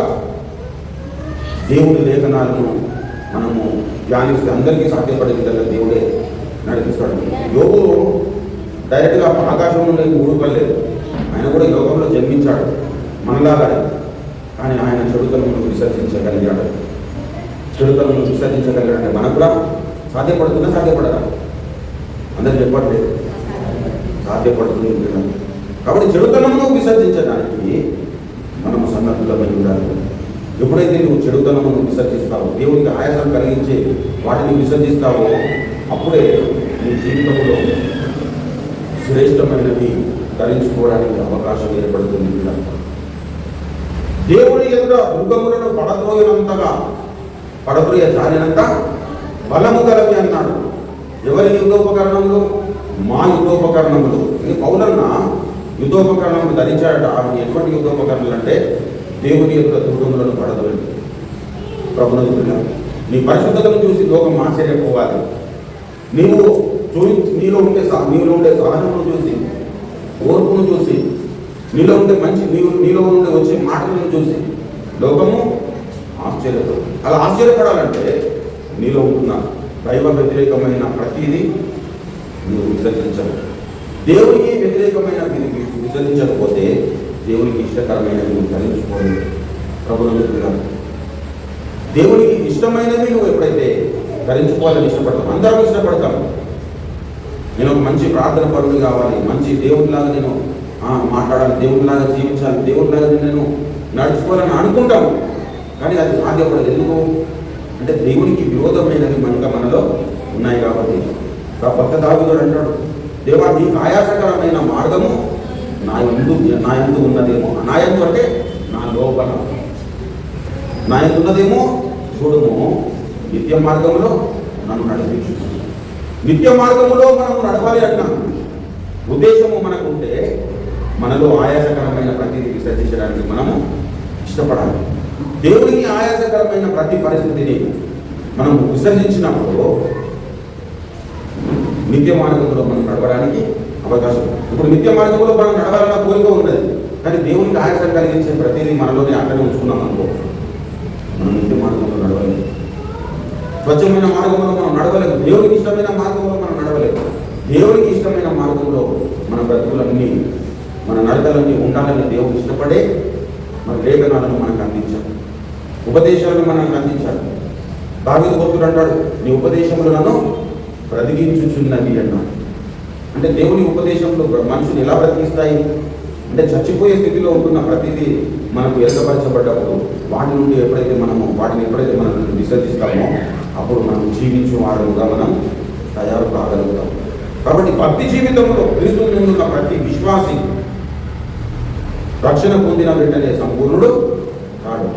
దేవుడి లేఖనాలను మనము ధ్యానిస్తే అందరికీ సాధ్యపడే విధంగా దేవుడే నడిపిస్తాడు. యోగు డైరెక్ట్గా ఆకాశం నుండి ఊడుకోలేదు. ఆయన కూడా యోగంలో జన్మించాడు మనలాగానే. కానీ ఆయన చెడుతనమును విసర్జించగలిగాడు. చెడుతనమును విసర్జించగలిగాడంటే మనకు కూడా సాధ్యపడదా? అందరు చెప్పట్లేదు, సాధ్యపడుతుంది. కాబట్టి చెడుతనమును విసర్జించడానికి మనము సన్నద్ధులమై ఉండాలి. ఎప్పుడైతే నువ్వు చెడుతనమును విసర్జిస్తావో, దేవునికి ఆయాసం కలిగించే వాటిని విసర్జిస్తావో, అప్పుడే నీ జీవితంలో శ్రేష్టమైనవి ధరించుకోవడానికి అవకాశం ఏర్పడుతుంది. దేవుని ఎదుట మృగములను పడద్రోయ జారినంత బలము గలవి అన్నాడు. ఎవరి యుద్ధోపకరణములు? మా యుద్ధోపకరణములు. ఇది పౌలన్న యుద్ధోపకరణములు ధరించాడట. అవి ఎటువంటి యుద్ధోపకరణలు అంటే దేవుని యొక్క దుర్గములను పడద్రోయ. ప్రభువును నీ పరిశుద్ధతను చూసి లోకం ఆశ్చర్యపోవాలి. నీలో ఉండే సహనమును చూసి, ఓర్పును చూసి, నీలో ఉండే నీలో ఉండే వచ్చే మాటలను చూసి లోకము ఆశ్చర్యపడు. అలా ఆశ్చర్యపడాలంటే నీలో ఉంటున్న దైవ వ్యతిరేకమైన ప్రతిదీ నువ్వు విసర్జించవు. దేవునికి వ్యతిరేకమైన విసర్జించకపోతే దేవునికి ఇష్టకరమైనవి నువ్వు ధరించుకోలేదు. ప్రభువును దేవునికి ఇష్టమైనవి నువ్వు ఎప్పుడైతే ధరించుకోవాలని ఇష్టపడతాం, అందరం ఇష్టపడతాం. నేను ఒక మంచి ప్రార్థన పరుడు కావాలి, మంచి దేవుడిలాగా నేను మాట్లాడాలి, దేవుడిలాగా జీవించాలి, దేవుడిలాగా నేను నడుచుకోవాలని అనుకుంటాం. కానీ అది సాధ్యపడదు. ఎందుకు అంటే దేవునికి విరోధమైనవి మనలో ఉన్నాయి కాబట్టి. భక్త దావీదుడు అంటాడు, దేవా నీకు ఆయాసకరమైన మార్గము నా యందు ఉన్నదేమో. నా యందు అంటే నా లోపల నా యందు ఉన్నదేమో చూడము, నిత్య మార్గంలో నన్ను నడిపించు. నిత్య మార్గంలో మనము నడవాలి అన్న ఉద్దేశము మనకుంటే మనలో ఆయాసకరమైన ప్రతిదీ విసర్జించడానికి మనము ఇష్టపడాలి. దేవునికి ఆయాసకరమైన ప్రతి పరిస్థితిని మనం విసర్జించినప్పుడు నిత్య మార్గంలో మనం నడవడానికి అవకాశం. ఇప్పుడు నిత్య మార్గంలో మనం నడవాలన్న కోరిక ఉన్నది, కానీ దేవునికి ఆయాసం కలిగించే ప్రతిదీ మనలోనే అక్కడే ఉంచుకున్నాం అనుకో, మనం నిత్య మార్గంలో నడవలేదు. స్వచ్ఛమైన మార్గంలో మనం నడవలేదు, దేవునికి ఇష్టమైన మార్గంలో మనం నడవలేదు. దేవునికి ఇష్టమైన మార్గంలో మన బ్రతుకులన్నీ మన నడకలన్నీ ఉండాలని దేవుడు ఇష్టపడే మన లేఖనాలను మనకు అందించాడు, ఉపదేశాలను మనకు అందించాడు. దావీదు భక్తుడు అంటాడు, నీ ఉపదేశములు నన్ను బ్రతికించుచున్నది అన్నాడు. అంటే దేవుని ఉపదేశంలో మనుషులు ఎలా బ్రతికిస్తాయి అంటే చచ్చిపోయే స్థితిలో ఉంటున్న ప్రతిదీ మనకు ఎరగపరచబడ్డప్పుడు వాటిని ఎప్పుడైతే మనం విసర్జిస్తామో అప్పుడు మనం జీవించే వారుగా మనం తయారు కాగలుగుతాం. కాబట్టి భక్తి జీవితంలో క్రీస్తు ముందున్న ప్రతి విశ్వాసి రక్షణ పొందిన వెంటనే సంపూర్ణుడు కాడు.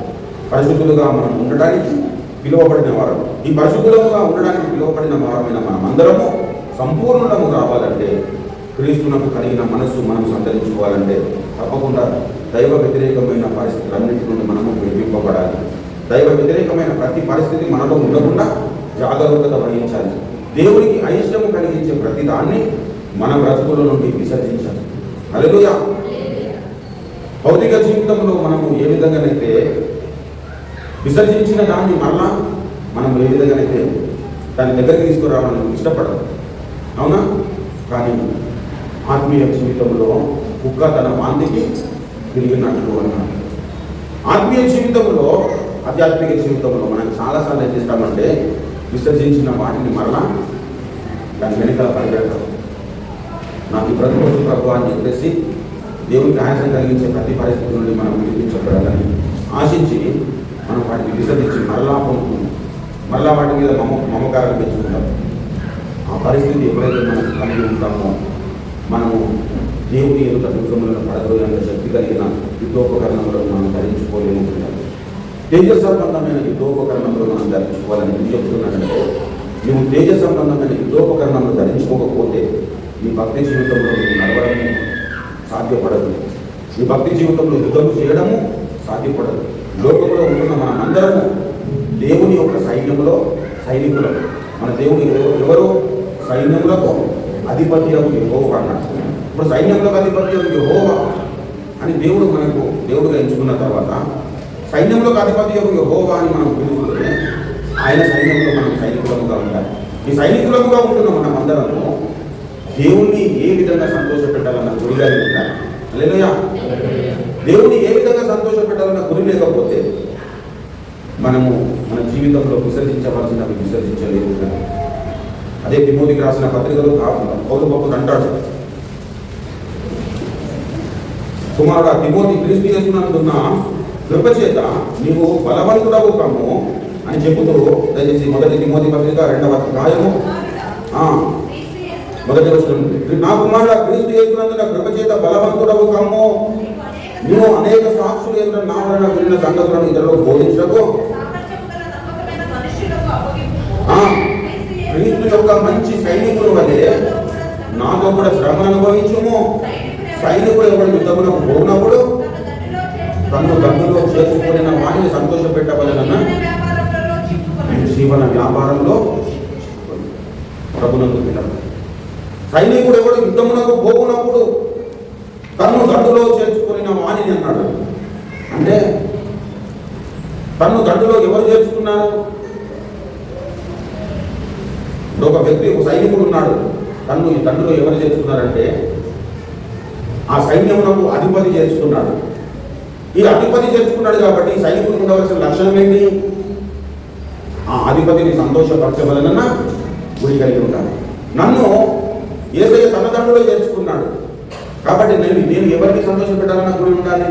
పరిశుద్ధులుగా మనం ఉండడానికి పిలువబడిన వారం, ఈ పరిశుద్ధులుగా ఉండడానికి పిలువబడిన వారమైన మనం అందరము సంపూర్ణము కావాలంటే, క్రీస్తునకు కలిగిన మనస్సు మనం సంతరించుకోవాలంటే తప్పకుండా దైవ వ్యతిరేకమైన పరిస్థితులన్నింటి నుండి మనము విడిపింపబడాలి. దైవ వ్యతిరేకమైన ప్రతి పరిస్థితి మనలో ఉండకుండా జాగరూకత వహించాలి. దేవునికి అయిష్టము కలిగించే ప్రతి దాన్ని మన బ్రతుకుల నుండి విసర్జించాలి. హల్లెలూయా. భౌతిక జీవితంలో మనము ఏ విధంగానైతే విసర్జించిన దాన్ని మళ్ళా మనం ఏ విధంగానైతే దాని దగ్గరికి తీసుకురావాలని ఇష్టపడదు, అవునా? కానీ ఆత్మీయ జీవితంలో కుక్క తన వాంతికి తిరిగినట్లు అన్నాడు. ఆత్మీయ జీవితంలో ఆధ్యాత్మిక జీవితంలో మనం చాలాసార్లు ఏం చేస్తామంటే విసర్జించిన వాటిని మరలా దాని వెనుక పరిగెడతాం. నాకు ఈ బ్రతుకు ప్రభు అని చెప్పేసి దేవునికి ఆయాసం కలిగించే ప్రతి పరిస్థితి నుండి మనం విడిపించబడాలని ఆశించి మనం వాటిని విసర్జించి మరలా పొందుకుంటాం, మరలా వాటి మీద మమకారం పెంచుకుంటాం. ఆ పరిస్థితి ఎప్పుడైతే మనం కలిగి ఉంటామో మనము దేవుని యొక్క దుఃఖములను పడగలిగినంత శక్తి కలిగిన యుద్ధోపకరణములను మనం ధరించుకోలేము. తేజ సంబంధమైన యుద్ధోపకరణములు మనం ధరించుకోవాలని నేను చెప్తున్నానంటే, నువ్వు తేజ సంబంధమైన యుద్ధోపకరణములు ధరించుకోకపోతే నీ భక్తి జీవితంలో నడవడము సాధ్యపడదు. నీ భక్తి జీవితంలో యుద్ధము చేయడము సాధ్యపడదు. లోకంలో ఉంటున్న మనం అందరము దేవుని యొక్క సైన్యంలో సైనికులు. మన దేవుని ఎవరు? సైన్యములకు అధిపతి యెహోవా అన్నాడు. ఇప్పుడు సైన్యములకు అధిపతి యెహోవా అని దేవుడుగా ఎంచుకున్న తర్వాత సైన్యంలోకి అధిపతి యెహోవా అని మనం పిలుచుకుంటే ఆయన సైన్యంలో మనం సైనికులముగా ఉండాలి. ఈ సైనికులముగా ఉంటున్న మనం అందరము దేవుణ్ణి ఏ విధంగా సంతోషపెట్టాలన్న గురిగా ఉండాలి. హల్లెలూయా. దేవుని ఏ విధంగా సంతోషపెట్టాలన్న గురి లేకపోతే మనము మన జీవితంలో విసర్జించవలసినవి విసర్జించలేము. అదే తిమోతికి రాసిన పత్రికలో పౌలు భక్తుడు అంటాడు, కుమారుడా తిమోతి, క్రీస్తు యేసునందున్న కృప చేత నీవు బలవంతుడవు కమ్ము అని చెబుతూ, దయచేసి మొదటి తిమోతి పత్రిక 2వ అధ్యాయము 1వ వచనం, నా కుమారుడా క్రీస్తు యేసునందున్న కృప చేత బలవంతుడవు కమ్ము, నీవు అనేక సాక్షులు ఎదుట నా వలన విన్న సంగతులను ఇతరులకు బోధించకు, క్రీస్తు యొక్క మంచి సైనికుల వలె నాతో కూడా శ్రమను అనుభవించుము. సైనికుడు ఎవరు యుద్ధములకు పోయినప్పుడు తను తండ్రిలో చేసుకున్న వాటిని సంతోషపెట్టవలన జీవన వ్యాపారంలో ప్రభునందు పిల్లలు. సైనికుడు ఎవడు యుద్ధమునకు పోకున్నప్పుడు తను దండులో చేర్చుకున్న వాణిని అన్నాడు. అంటే తను దండులో ఎవరు చేర్చుకున్నారు? ఇప్పుడు ఒక వ్యక్తి, ఒక సైనికుడు ఉన్నాడు, తను ఈ దండులో ఎవరు చేర్చుకున్నారంటే ఆ సైన్యమునకు అధిపతి చేర్చుకున్నాడు. ఈ అధిపతి చేర్చుకున్నాడు కాబట్టి ఈ సైనికుడు ఉండవలసిన లక్షణం ఏంటి? ఆ అధిపతిని సంతోషపరచవలన గురి కలిగి ఉండాలి. నన్ను యేసయ్య తన దండులో చేర్చుకున్నాడు కాబట్టి నేను ఎవరిని సంతోషపెట్టాలన్నా గురి ఉండాలి,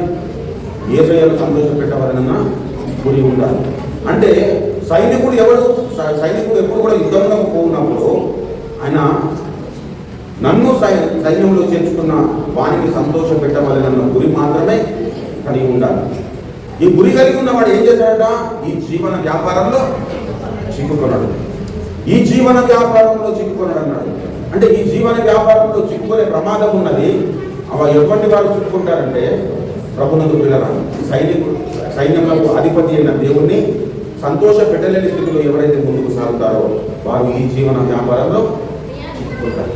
యేసయ్యను సంతోషపెట్టవలన గురి ఉండాలి. అంటే సైనికుడు ఎప్పుడు కూడా యుద్ధంలో పోయినప్పుడు ఆయన నన్ను సైన్యంలో చేర్చుకున్న వారికి సంతోష పెట్టవలన గురి మాత్రమే కలిగి ఉండాలి. ఈ గురి కలిగి ఉన్నవాడు ఏం చేశాడట? ఈ జీవన వ్యాపారంలో చిక్కుకున్నాడు. ఈ జీవన వ్యాపారంలో చిక్కుకున్నాడు అన్నాడు. అంటే ఈ జీవన వ్యాపారంలో చిక్కుకునే ప్రమాదం ఉన్నది. ఎటువంటి వారు చిక్కుకుంటారంటే ప్రభునందు పిల్లల సైన్యంలో అధిపతి అయిన దేవుణ్ణి సంతోష పెట్టలేని స్థితిలో ఎవరైతే ముందుకు సాగుతారో వారు ఈ జీవన వ్యాపారంలో చిక్కుకుంటారు.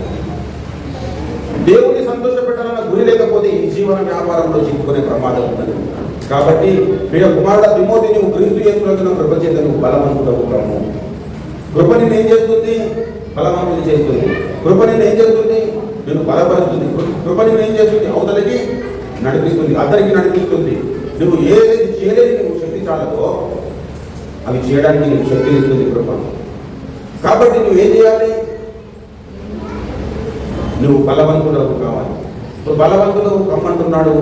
దేవుణ్ణి సంతోష పెట్టాలన్న గురి లేకపోతే ఈ జీవన వ్యాపారంలో చిక్కుకునే ప్రమాదం ఉన్నది. కాబట్టి ప్రియ కుమారుడ తిమోతి, నువ్వు క్రీస్తు యేసునందు కృప చేత నువ్వు బలవంతుడవుతాము. కృప నిన్ను ఏం చేస్తుంది? బలవంతుని చేస్తుంది. కృప నిన్ను ఏం చేస్తుంది? నేను బలపరుస్తుంది. కృప నిన్ను ఏం చేస్తుంది? అవతలికి నడిపిస్తుంది, అందరికి నడిపిస్తుంది. నువ్వు ఏది చేయలేని నువ్వు శక్తి చాలదో అవి చేయడానికి నీకు శక్తి ఇస్తుంది కృప. కాబట్టి నువ్వు ఏం చేయాలి? నువ్వు బలవంతుడు కావాలి. ఇప్పుడు బలవంతుడు కమ్మంటున్నాడు,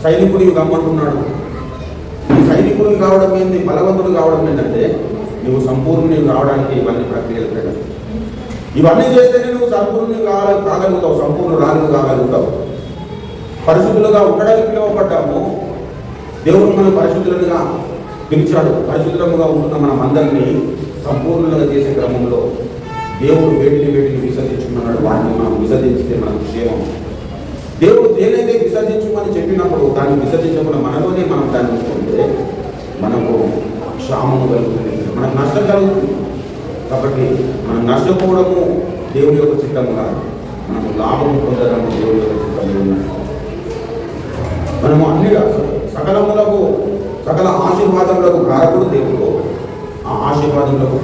సైనికుడివి కమ్మంటున్నాడు. ఈ సైనికుడివి కావడం ఏంటి, బలవంతుడు కావడం ఏంటంటే నువ్వు సంపూర్ణుని కావడానికి ఇవన్నీ ప్రక్రియలు పెట్టాలి. ఇవన్నీ చేస్తేనే నువ్వు సంపూర్ణుని కాగలుగుతావు, సంపూర్ణురాలుగా కాగలుగుతావు. పరిశుద్ధులుగా ఉండడానికి పిలువబడ్డాము. దేవుడు మనం పరిశుద్ధులుగా పిలిచాడు. పరిశుద్ధముగా ఉంటున్న మనం అందరినీ సంపూర్ణంగా చేసే క్రమంలో దేవుడు వేటిని విసర్జించుకున్నాడు. వాటిని మనం విసర్జించితే మనకు క్షేమం. దేవుడు దేనైతే విసర్జించమని చెప్పినప్పుడు దాన్ని విసర్జించకుండా మనలోనే మనం దాన్ని ఉంచుకుంటే మనకు క్షామము కలుగుతుంది, మనకు నష్టం కలుగుతుంది. కాబట్టి మనం నష్టపోవడము దేవుడి యొక్క చిత్తము కాదు, మనము లాభము పొందడము దేవుడి యొక్క చిత్తము ఉన్నది. మనము అన్ని సకల ఆశీర్వాదములకు కారకుడు దేవుడు. ఆ ఆశీర్వాదములకు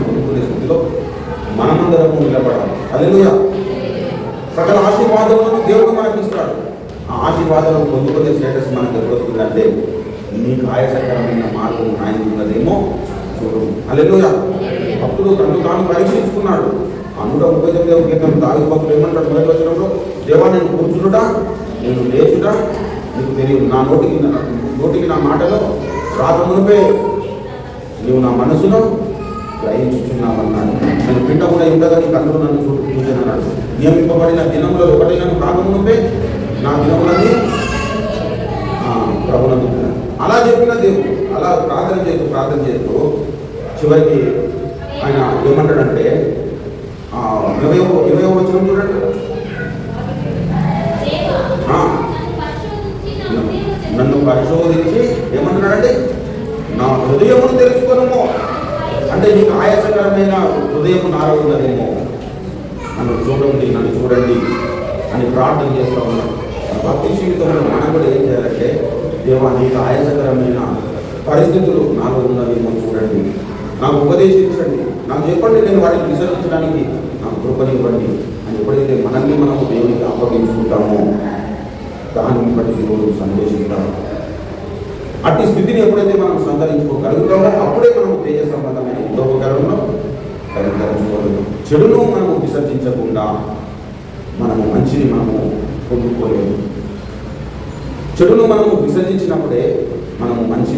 పొందుకునే స్థితిలో మనమందరము నిలబడాలి. హల్లెలూయా. సకల ఆశీర్వాదములను దేవుడు మనకి ఇస్తాడు. ఆ ఆశీర్వాదాలను పొందుకునే స్టేటస్ మనకు ఎప్పుడు వస్తుందంటే నీకు ఆయాసకరమైన మార్గం ఆయన ఉన్నదేమో చూడు. హల్లెలూయా. భక్తుడు తను తాను పరీక్షించుకున్నాడు. 139వ కీర్తన దావీదు భక్తుడు ఏమంటాడు? మొదటి వచనంలో, దేవా నేను కూర్చునుట, నేను లేచుట నీకు తెలియదు. నా నోటికి నా మాటలో రాకమునుపే నీవు నా మనసులో గ్రహించుచున్నావన్నాడు. నేను పిండ కూడా ఉండగా నీ కన్నులు నన్ను చూచానన్నాడు. నియమింపబడిన దినములలో ఒకటి నన్ను కాకమునుపే నా దినములని ప్రభునందు. అలా చెప్పిన దేవుడు అలా ప్రార్థన చేస్తూ చివరికి ఆయన ఏమంటాడంటే 20వ వచనం చూడండి. నన్ను పరిశోధించి ఏమంటున్నాడంటే నా హృదయమును తెలుసుకొనుము. అంటే నీకు ఆయాసకరమైన హృదయం నాలో ఉన్నదేమో, నన్ను చూడండి అని ప్రార్థన చేస్తూ ఉన్నాడు. భక్తి జీవితంలో మనం కూడా ఏం చేయాలంటే, దేవా నీకు ఆయాసకరమైన పరిస్థితులు నాలో ఉన్నదేమో చూడండి, నాకు ఉపదేశించండి, నాకు చెప్పండి, నేను వాటిని విసర్జించడానికి నాకు కృపనివ్వండి అని ఎప్పుడైతే మనల్ని మనము దేవునికి అప్పగించుకుంటామో దాన్ని బట్టి దేవుడు సంతోషిస్తాడు. అట్టి స్థితిని ఎప్పుడైతే మనం సంతరించుకోగలుగుతామో అప్పుడే మనము తేజ సంబంధమైన యుద్ధోపకరణలో పరితరించుకోగలుగుతాం. చెడును మనము విసర్జించకుండా మనము మంచిని మనము పొందుకోలేము. చెడును మనము విసర్జించినప్పుడే మనము మంచి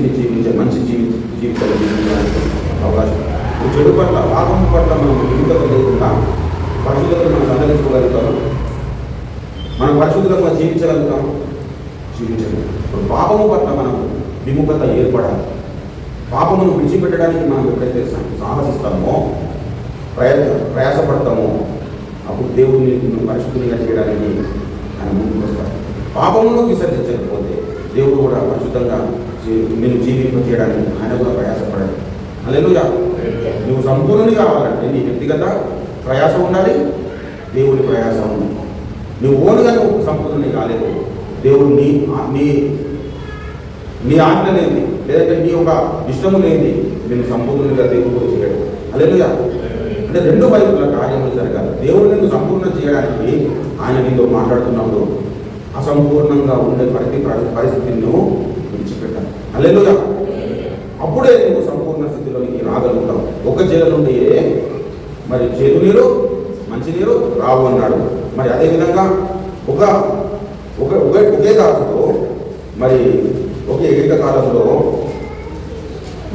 జీవితాలు జీవించడానికి అవకాశం. చెడు పట్ల పాపం పట్ల మనం విముఖత లేకుండా పరిశుద్ధతను మనం సంతరించుకోగలుగుతాము. మనం పరిశుద్ధంగా జీవించగలుగుతాం. ఇప్పుడు పాపము పట్ల మనం విముఖత ఏర్పడాలి. పాపమును విడిచిపెట్టడానికి మనం ఎప్పుడైతే సాహసిస్తామో, ప్రయాసపడతామో, అప్పుడు దేవుడిని పరిశుద్ధంగా చేయడానికి ఆయన ముందుకు వస్తాడు. పాపమును విసర్జించకపోతే దేవుడు కూడా పరిశుద్ధంగా నేను జీవింపజేయడానికి ఆయన కూడా ప్రయాసపడాలి. హల్లెలూయా. నువ్వు సంపూర్ణుని కావాలంటే నీ వ్యక్తిగత ప్రయాస ఉండాలి, దేవుని ప్రయాస ఉండాలి. నువ్వు ఓనుగా నువ్వు సంపూర్ణుని కాలేదు. దేవుడు నీ ఆజ్ఞ లేని లేదంటే నీ యొక్క ఇష్టము లేని నేను సంపూర్ణంగా దేవుడు చేయడం. హల్లెలూయా. అంటే రెండు వైపుల కార్యములు జరగాలి. దేవుడు నిన్ను సంపూర్ణం చేయడానికి ఆయన నీతో మాట్లాడుతున్నప్పుడు అసంపూర్ణంగా ఉండే పరిస్థితిని నువ్వు విడిచిపెట్టాలి. హల్లెలూయా. అప్పుడే నువ్వు సంపూర్ణ స్థితిలోనికి తాగలుగుతాం. ఒక జల నుండి మరి చేదు నీరు మంచి నీరు రావు అన్నాడు. మరి అదేవిధంగా ఒకే దాసులో మరి ఒకే ఏకకాలంలో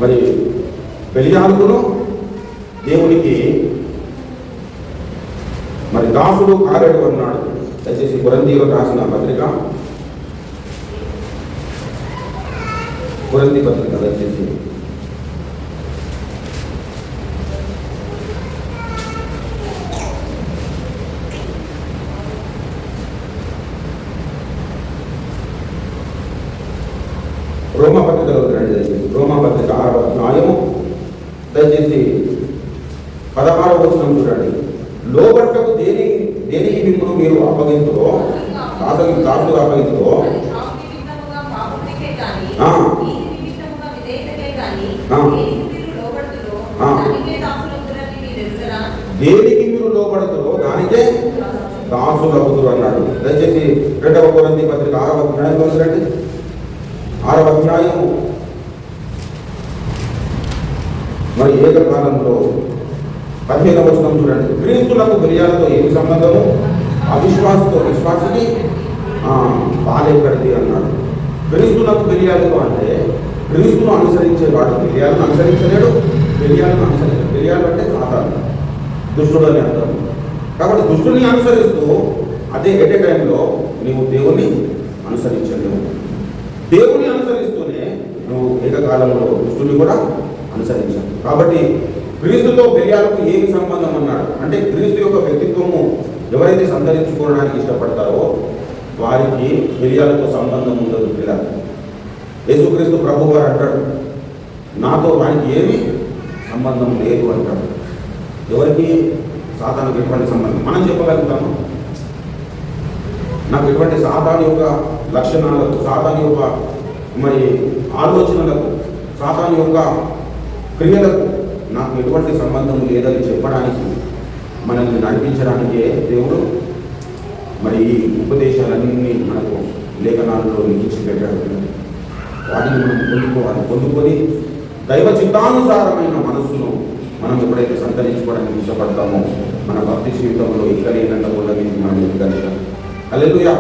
మరి బెలియాలుకును దేవునికి మరి దాసుడు కాలేడు అన్నాడు. దయచేసి కొరింథీయులకు రాసిన పత్రిక, కొరింథీ పత్రిక దయచేసి రోమా పత్రికలో రండి. దయచేసి రోమా పత్రిక 6వ అధ్యాయము దయచేసి 16వ వచనం చూడండి. లోబట్టకు దేనికి మిమ్మల్ని మీరు అప్పగించులో దాసులు అప్పగించులో దేనికి మీరు లోబడుతులో దానికే దాసులు అవుతురు అన్నాడు. దయచేసి 2వ కొరింథీ పత్రిక 6వ అధ్యాయంలో రండి. 6వ అధ్యాయము మరి ఏకకాలంలో 15వ వచనం చూడండి. క్రీస్తులకు బెలియాలతో ఏమి సంబంధము? అవిశ్వాసతో విశ్వాసికి పాలెక్కడిది అన్నాడు. క్రీస్తులకు బెలియాలతో అంటే క్రీస్తును అనుసరించేవాడు బెలియాలను అనుసరించలేడు, బెలియాలను అనుసరించాడు. బెలియాలు అంటే సాధారణ దుష్టుడు అని అర్థం. కాబట్టి దుష్టుని అనుసరిస్తూ అదే ఎట్ ఏ టైంలో నీవు దేవుని అనుసరించలేవు. దేవుని అనుసరిస్తూనే నువ్వు ఏకకాలంలో దుష్టుని కూడా అనుసరించావు. కాబట్టి క్రీస్తుతో బెలియాలకు ఏమి సంబంధం అన్నాడు అంటే క్రీస్తు యొక్క వ్యక్తిత్వము ఎవరైతే సంతరించుకోవడానికి ఇష్టపడతారో వారికి బెలియాలతో సంబంధం ఉండదు. పిల్లలు యేసుక్రీస్తు ప్రభు వారు అంటాడు, నాతో వారికి ఏమి సంబంధం లేదు అంటాడు. ఎవరికి? సాతానుకు ఎటువంటి సంబంధం మనం చెప్పగలుగుతాము? నాకు ఎటువంటి సాతాను యొక్క లక్షణాలకు, సాతాను యొక్క మరి ఆలోచనలకు, సాతాను యొక్క క్రియలకు నాకు ఎటువంటి సంబంధం లేదని చెప్పడానికి, మనల్ని నడిపించడానికే దేవుడు మరి ఈ ఉపదేశాలన్నీ మనకు లేఖనాలలో లిఖించి పెట్టాడు. వాటిని మనం పొందుకొని దైవ చిత్తానుసారమైన మనస్సును మనం ఎప్పుడైతే సంతరించుకోవడానికి ఇష్టపడతామో మన భక్తి జీవితంలో ఎక్కలేనంత కూడా మనం ఎక్కగలుగుతాం. హల్లెలూయా.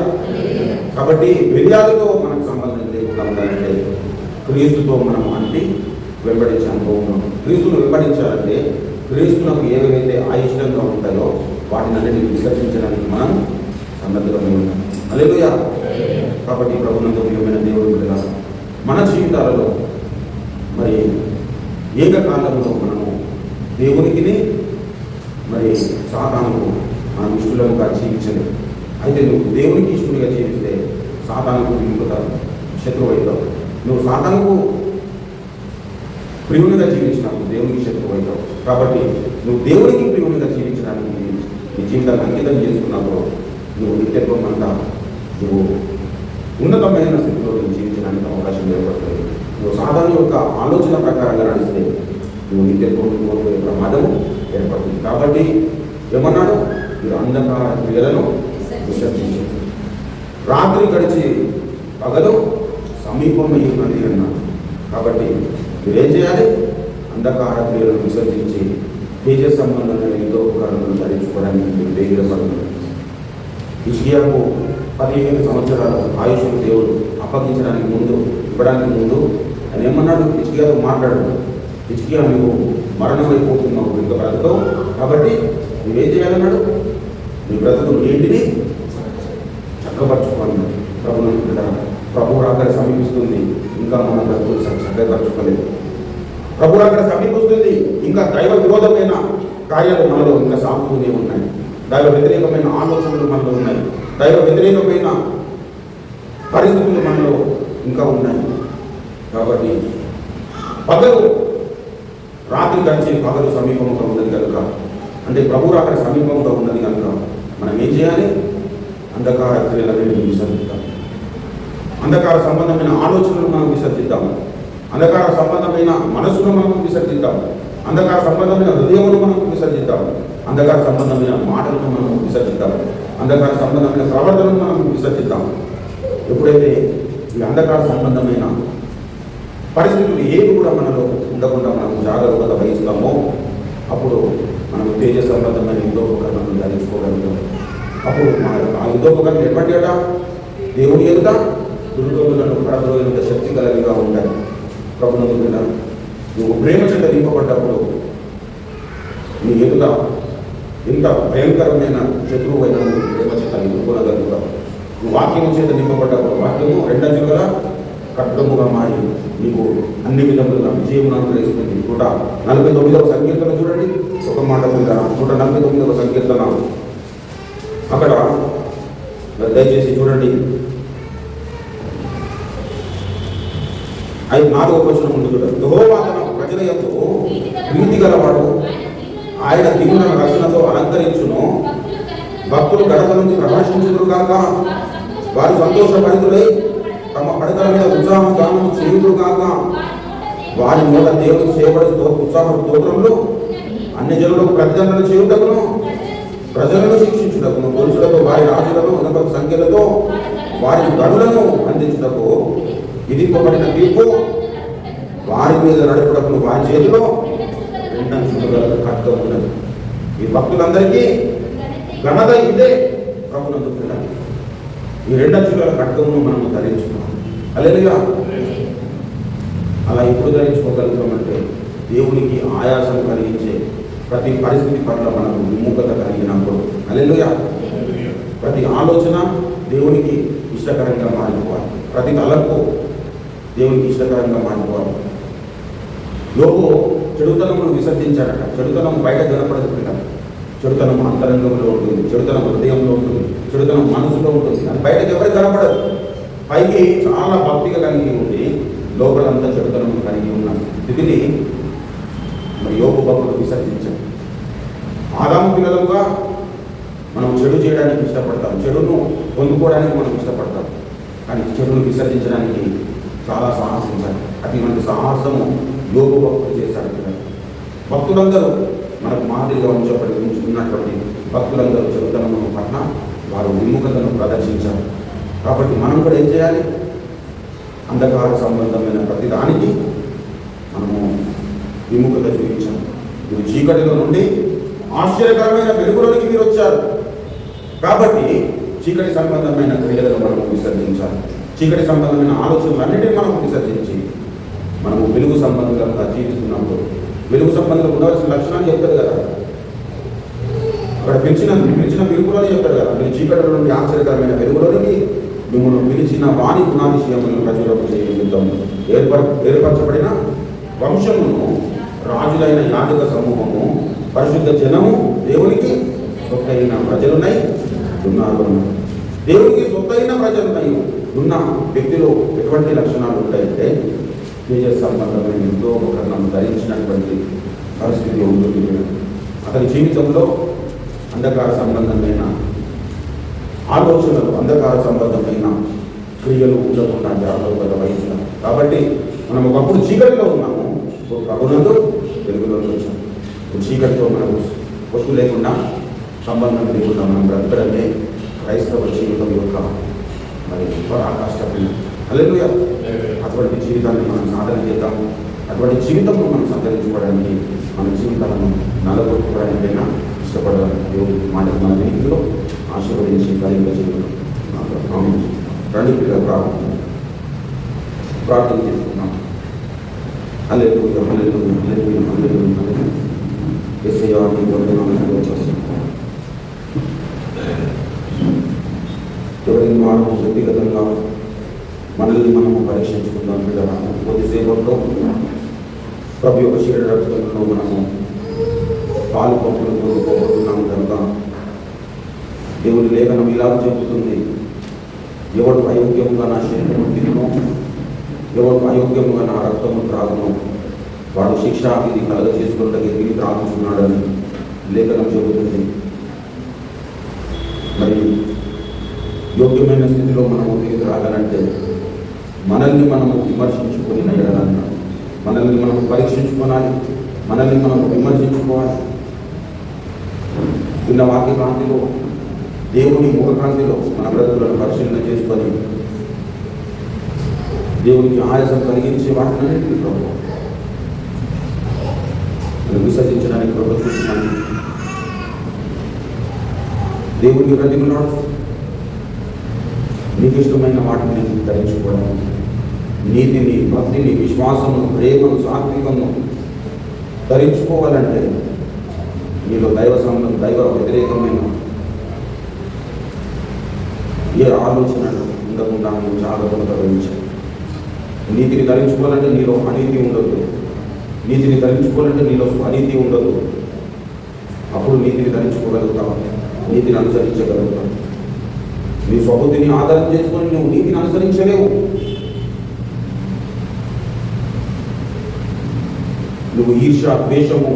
కాబట్టి బెలియాలతో మనకు సంబంధం లేకుండా ఉండాలంటే క్రీస్తుతో మనం అంటే వెంబడించే అనుభవం. క్రీస్తును వెంబడించాలంటే క్రీస్తునకు ఏవైతే అయిష్టంగా ఉంటాయో వాటిని అన్నిటిని విసర్జించడానికి మనం సన్నద్ధంగా ఉంటాం. హల్లెలూయా. కాబట్టి ప్రభునందు ప్రియమైన దేవుడు బిడ్డలా మన జీవితాలలో మరి ఏకకాలంలో మనము దేవునికి మరి సాతానుకు మనం ఇష్టలుగా జీవించలేదు. అయితే నువ్వు దేవునికి ఇష్టలుగా జీవిస్తే సాతానుకు విముఖతావు, శత్రువు అవుతావు. నువ్వు సాతానుకు ప్రియునిగా జీవించినప్పుడు దేవునికి శత్రువు అవుతావు. కాబట్టి నువ్వు దేవునికి ప్రియునిగా జీవించడానికి నీ జీవితాన్ని అంకితం చేసుకున్నప్పుడు నువ్వు నిత్యత్వం అంతా నువ్వు ఉన్నతమైన స్థితిలో నువ్వు జీవించడానికి అవకాశం ఏర్పడుతుంది. నువ్వు సాధారణ యొక్క ఆలోచన ప్రకారంగా నడిస్తే నువ్వు నిత్యత్వం కోల్పోయే ప్రమాదము ఏర్పడుతుంది. కాబట్టి ఏమన్నాడు? మీరు అంధకార క్రియలను విసర్జించు, రాత్రి గడిచి పగలు సమీపమై ఉన్నది అన్నాడు. కాబట్టి మీరేం చేయాలి? అంధకార క్రియలను విసర్జించి తేజ సంబంధమైన యుద్ధోపకరణలను ధరించుకోవడానికి మీరు వేగిరపడుతుంది. హిజ్కియాకు 15 సంవత్సరాలు ఆయుష్ దేవుడు అప్పగించడానికి ముందు, ఇవ్వడానికి ముందు ఆయన ఏమన్నాడు? హిజ్కియాతో మాట్లాడు, హిజ్కియా నువ్వు మరణమైపోతున్నావు, ఇంకా బ్రతకవు, కాబట్టి నువ్వేం చేయాలన్నాడు? నీ బ్రతుకు ఏంటిని చక్కపరచుకోవాలి. ప్రభు రాకడ సమీపిస్తుంది, ఇంకా మన బ్రతుకులు చక్కపరచుకోలేదు. ప్రభు రాకడ సమీపిస్తుంది, ఇంకా దైవ విరోధమైన కార్యాలు మనలో ఇంకా సాగుతూనే ఉన్నాయి. దైవ వ్యతిరేకమైన ఆలోచనలు మనలో ఉన్నాయి. దైవ వ్యతిరేకమైన పరిస్థితులు మనలో ఇంకా ఉన్నాయి. కాబట్టి పగలు రాత్రి గడిచి పగలు సమీపంగా ఉన్నది కనుక, అంటే ప్రభు రాకడ సమీపంగా ఉన్నది కనుక మనం ఏం చేయాలి? అంధకార క్రియలను విసర్జిద్దాం. అంధకార సంబంధమైన ఆలోచనలు మనం విసర్జిద్దాం. అంధకార సంబంధమైన మనసును మనం విసర్జిద్దాం. అంధకార సంబంధమైన హృదయమును మనం విసర్జిద్దాం. అంధకార సంబంధమైన మాటలను మనం విసర్జిద్దాం. అంధకార సంబంధమైన ప్రవర్తనను మనం విసర్జిద్దాం. ఎప్పుడైతే ఈ అంధకార సంబంధమైన పరిస్థితులు ఏవి కూడా మనలో ఉండకుండా మనం జాగ్రత్తగా వహిస్తామో అప్పుడు మనం తేజ సంబంధమైన యుద్ధోపకరణను ధరించుకోగలుగుతాం. అప్పుడు ఆ యుద్ధోపకరణం ఎటువంటి అట దేవుని ఎదుట దుర్గములను పడద్రోయనంత శక్తి కలిగిగా ఉంటాయి. ప్రభుత్వం నువ్వు ప్రేమ చెంత నింపబడ్డప్పుడు నీ ఎదుట ఎంత భయంకరమైన శత్రువు అయినా నువ్వు ప్రేమ చేత ఎదుర్కొనగలుగుతావు. నువ్వు వాక్యము చేత నింపబడ్డప్పుడు వాక్యము రెండంచులుగా ఖడ్గముగా మారి నీకు అన్ని విధములుగా విజయమును అనుగ్రహిస్తుంది. 149వ సంకీర్తన చూడండి, ఒక మాట మీద 149వ సంకీర్తన అక్కడ దయచేసి చూడండి. 4వ వచనం ముందు చూడండి. యెహోవా తన ప్రజల యందు ప్రీతి గలవాడు, ఆయన దీనులను రక్షణతో అలంకరించును. భక్తులు గడప నుంచి ప్రకాశించుదురు గాక, వారు సంతోషభరితులై తమ పడకల మీద ఉత్సాహ గానం చేయుదురు గాక. వారి నోట దేవుడికి చేయబడుతూ ఉత్సాహ స్తోత్రములు అన్ని జనులకు ప్రతిదండన చేయుటకును, ప్రజలను శిక్షించుటకును, పురుషులతో వారి రాజులను ఉన్నత సంఖ్యలతో వారి గనులను అందించుటకు విధింపబడిన తీర్పు వారి మీద నడుపుటకును వారి చేతిలో రెండంచులుగా ఖడ్గం ఉన్నది. ఈ భక్తులందరికీ ఘనత ఇదే ప్రభునందు పిల్లలు. ఈ రెండంచుల ఖడ్గమును మనం ధరించుకున్నాం. హల్లెలూయా. అలా ఎప్పుడు ధరించుకోగలుగుతామంటే దేవునికి ఆయాసం కలిగించే ప్రతి పరిస్థితి పట్ల మనకు విముఖత కలిగినప్పుడు. హల్లెలూయా. ప్రతి ఆలోచన దేవునికి ఇష్టకరంగా మారిపోవాలి. ప్రతి తలంపు దేవునికి ఇష్టకరంగా మారిపోవాలి. యోబు చెడుతనమును విసర్జించాడట. చెడుతనం బయట కనపడదు పిల్లలు. చెడుతనం అంతరంగంలో ఉంటుంది, చెడుతనం హృదయంలో ఉంటుంది, చెడుతనం మనసులో ఉంటుంది. అది బయటకు ఎవరికి కనపడదు. పైకి చాలా భక్తిగా కలిగి ఉండి లోపలంతా చెడుతనం కలిగి ఉన్న స్థితిని మరి యోబు భక్తుడు విసర్జించాడు. ఆదాము పిల్లలుగా మనం చెడు చేయడానికి ఇష్టపడతాం, చెడును పొందుకోవడానికి మనం ఇష్టపడతాం. కానీ చెడును విసర్జించడానికి చాలా సాహసించాలి. అటువంటి సాహసము యోబు భక్తులు చేశాడు. భక్తులందరూ మనకు మాదిరిగా ఉన్నటువంటి భక్తులందరూ చెడుతనము పట్ల వారు విముఖతను ప్రదర్శించారు. కాబట్టి మనం కూడా ఏం చేయాలి? అంధకార సంబంధమైన ప్రతి దానికి మనము విముఖత చూపించాలి. మీరు చీకటిలో నుండి ఆశ్చర్యకరమైన వెలుగులోనికి మీరు వచ్చారు కాబట్టి చీకటి సంబంధమైన క్రియలను మనము విసర్జించాలి. చీకటి సంబంధమైన ఆలోచనలన్నిటినీ మనము విసర్జించి మనము వెలుగు సంబంధంగా జీవిస్తున్నప్పుడు వెలుగు సంబంధంలో ఉండవలసిన లక్షణాలు చెప్తారు కదా. అక్కడ పిలిచిన పిలుపులోనే చెప్పారు కదా, మీరు చీకటి నుండి ఆశ్చర్యకరమైన వెలుగులోనికి మిమ్మల్ని పిలిచిన వాణి గుణాతిశయములను ప్రచురము చేయడం ఏర్పరచబడిన వంశమును, రాజులైన యాజక సమూహము, పరిశుద్ధ జనము, దేవునికి సొత్తైన ప్రజలునై ఉన్నారు. దేవునికి సొత్తైన ప్రజలునై ఉన్న వ్యక్తిలో ఎటువంటి లక్షణాలు ఉంటాయంటే తేజ సంబంధమైన యుద్ధోపకరణం ధరించినటువంటి పరిస్థితి ఉంటుంది. అతని జీవితంలో అంధకార సంబంధమైన ఆలోచనలు, అంధకార సంబంధమైన క్రియలు ఉండకుండా జాగ్రత్తగా వహించాం. కాబట్టి మనం ఒకప్పుడు చీకటిలో ఉన్నాము, ప్రభునందు వెలుగులోకి వచ్చాం. చీకటితో మనకు వస్తు లేకుండా, సంబంధం లేకుండా మనం బ్రతకడమే క్రైస్తవ జీవితం యొక్క మరి పరాకాష్ఠమైన. హల్లెలూయా. అటువంటి జీవితాన్ని మనం సాధన చేద్దాం. అటువంటి జీవితంలో మనం సంతరించుకోవడానికి, మన జీవితాలను నలగొట్టుకోవడానికైనా ఇష్టపడాలని దేవుడు మాటలు మన జీవితంలో ఆశీర్వదించి కలిగించడం రెండు పిల్లలు ప్రార్థన చేసుకున్నాం. హల్లెలూయా, హల్లెలూయా, హల్లెలూయా, హల్లెలూయా, హల్లెలూయా. యేసయ్యా నీ వందనాలు చేస్తున్నాం. ఎవరి వారు వ్యక్తిగతంగా మనల్ని మనము పరీక్షించుకుందాం. బిడ్డరా, కొద్దిసేపట్లో ప్రభు యొక్క శరీర రక్తంలో మనము పాలు పంపులు పోగొట్టున్నాము కనుక దేవుని లేఖనం ఇలా చెబుతుంది, ఎవడు అయోగ్యముగా నా శరీరము తినునో, ఎవడు అయోగ్యముగా నా రక్తము త్రాగునో వాడు శిక్షా విధి కలగ చేసుకున్నట్టుగా తిరిగి త్రాగుతున్నాడని లేఖనం చెబుతుంది. మరి యోగ్యమైన స్థితిలో మనము తిరిగి రాగాలంటే మనల్ని మనము విమర్శించుకొని నడగాలన్నా, మనల్ని మనము పరీక్షించుకోవాలి, మనల్ని మనము విమర్శించుకోవాలి. చిన్న వాక్య కాంతిలో, దేవుని ముఖకాంతిలో మన బ్రతుకులను పరిశీలన చేసుకొని దేవునికి ఆయాసం కలిగించే వాటిని ప్రభు విసర్జించడానికి ప్రభు చూస్తున్నాను. దేవుడిని బ్రతికున్నాడు. నీకు ఇష్టమైన వాటిని ధరించుకోవడం, నీతిని, భక్తిని, విశ్వాసము, ప్రేమను, సాత్వికము ధరించుకోవాలంటే నీలో దైవ సంబంధం, దైవ వ్యతిరేకమైన ఏ ఆలోచన ఉండకుండా నువ్వు జాగ్రత్తగా ధరించాలి. నీతిని ధరించుకోవాలంటే నీలో అనీతి ఉండదు. నీతిని ధరించుకోవాలంటే నీలో అనీతి ఉండదు. అప్పుడు నీతిని ధరించుకోగలుగుతావు, నీతిని అనుసరించగలుగుతావు. నీ స్వబుద్ధిని ఆధారం చేసుకొని నువ్వు నీతిని అనుసరించలేవు. నువ్వు ఈర్ష, ద్వేషము,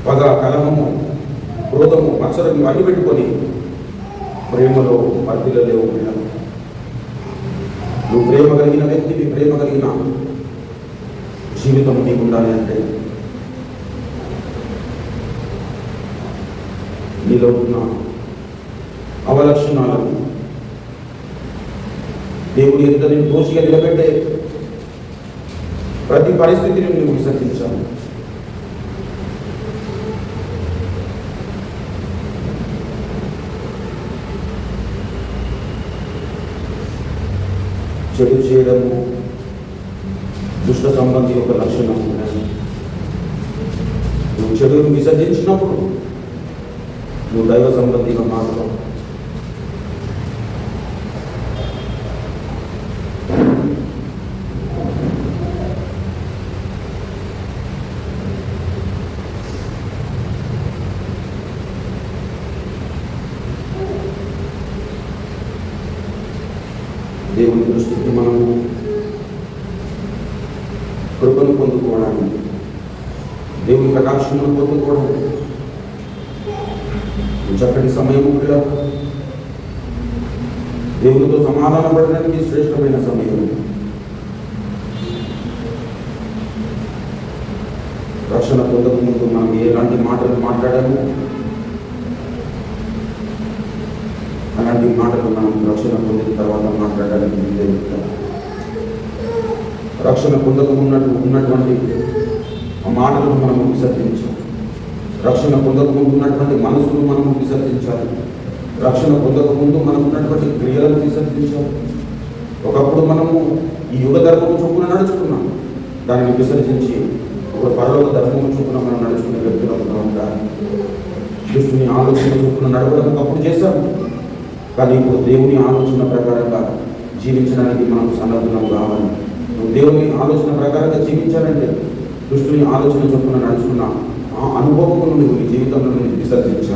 పగ, కలహము, క్రోధము, మత్సరం ఇవన్నీ పెట్టుకొని ప్రేమలో వర్ధిల్లలేవు. నువ్వు ప్రేమ కలిగిన వ్యక్తివి, ప్రేమ కలిగిన జీవితం నీకు ఉండాలి అంటే నీలో ఉన్న అవలక్షణాలను దేవుని ఎదుట నేను దోషిగా నిలబెట్టే ప్రతి పరిస్థితిని నువ్వు విసర్జించాలి. చెడు చేయడము దుష్ట సంబంధి యొక్క లక్షణం. నువ్వు చెడును విసర్జించినప్పుడు నువ్వు దైవ సంబంధిగా మారుతావు. దేవుని దృష్టికి మనము కృపను పొందుకోవడానికి, దేవుని కటాక్షణను పొందుకోవడానికి చక్కటి సమయము కూడా దేవునితో సమాధాన పడడానికి శ్రేష్టమైన సమయం. రక్షణ పొందక ముందు మనం ఎలాంటి మాటలు మాట్లాడాము, అలాంటి మాటలు మనం రక్షణ పొందిన తర్వాత మాట్లాడడానికి వీలవుతాం. రక్షణ పొందక ఉన్నటువంటి ఆ మాటలను మనము విసర్జించాలి. రక్షణ పొందక ముందు ఉన్నటువంటి మనసును మనము విసర్జించాలి. రక్షణ పొందక ముందు మనకు ఉన్నటువంటి క్రియలను విసర్జించాలి. ఒకప్పుడు మనము ఈ యుగ ధర్మము చొప్పున నడుచుకున్నాం, దానిని విసర్జించి ఒక పరలోక ధర్మము చొప్పున మనం నడుచుకునే వ్యక్తులుగా ఉండాలి. దుష్టుని ఆలోచన చొప్పున నడవడం ఒకప్పుడు చేశాము, కానీ ఇప్పుడు దేవుని ఆలోచన ప్రకారంగా జీవించడానికి మనం సన్నద్ధం కావాలి. నువ్వు దేవుని ఆలోచన ప్రకారంగా జీవించాలంటే దుష్టుని ఆలోచన చొప్పున నడుచుకున్న ఆ అనుభవమును నువ్వు నీ జీవితంలో విసర్జించాలి.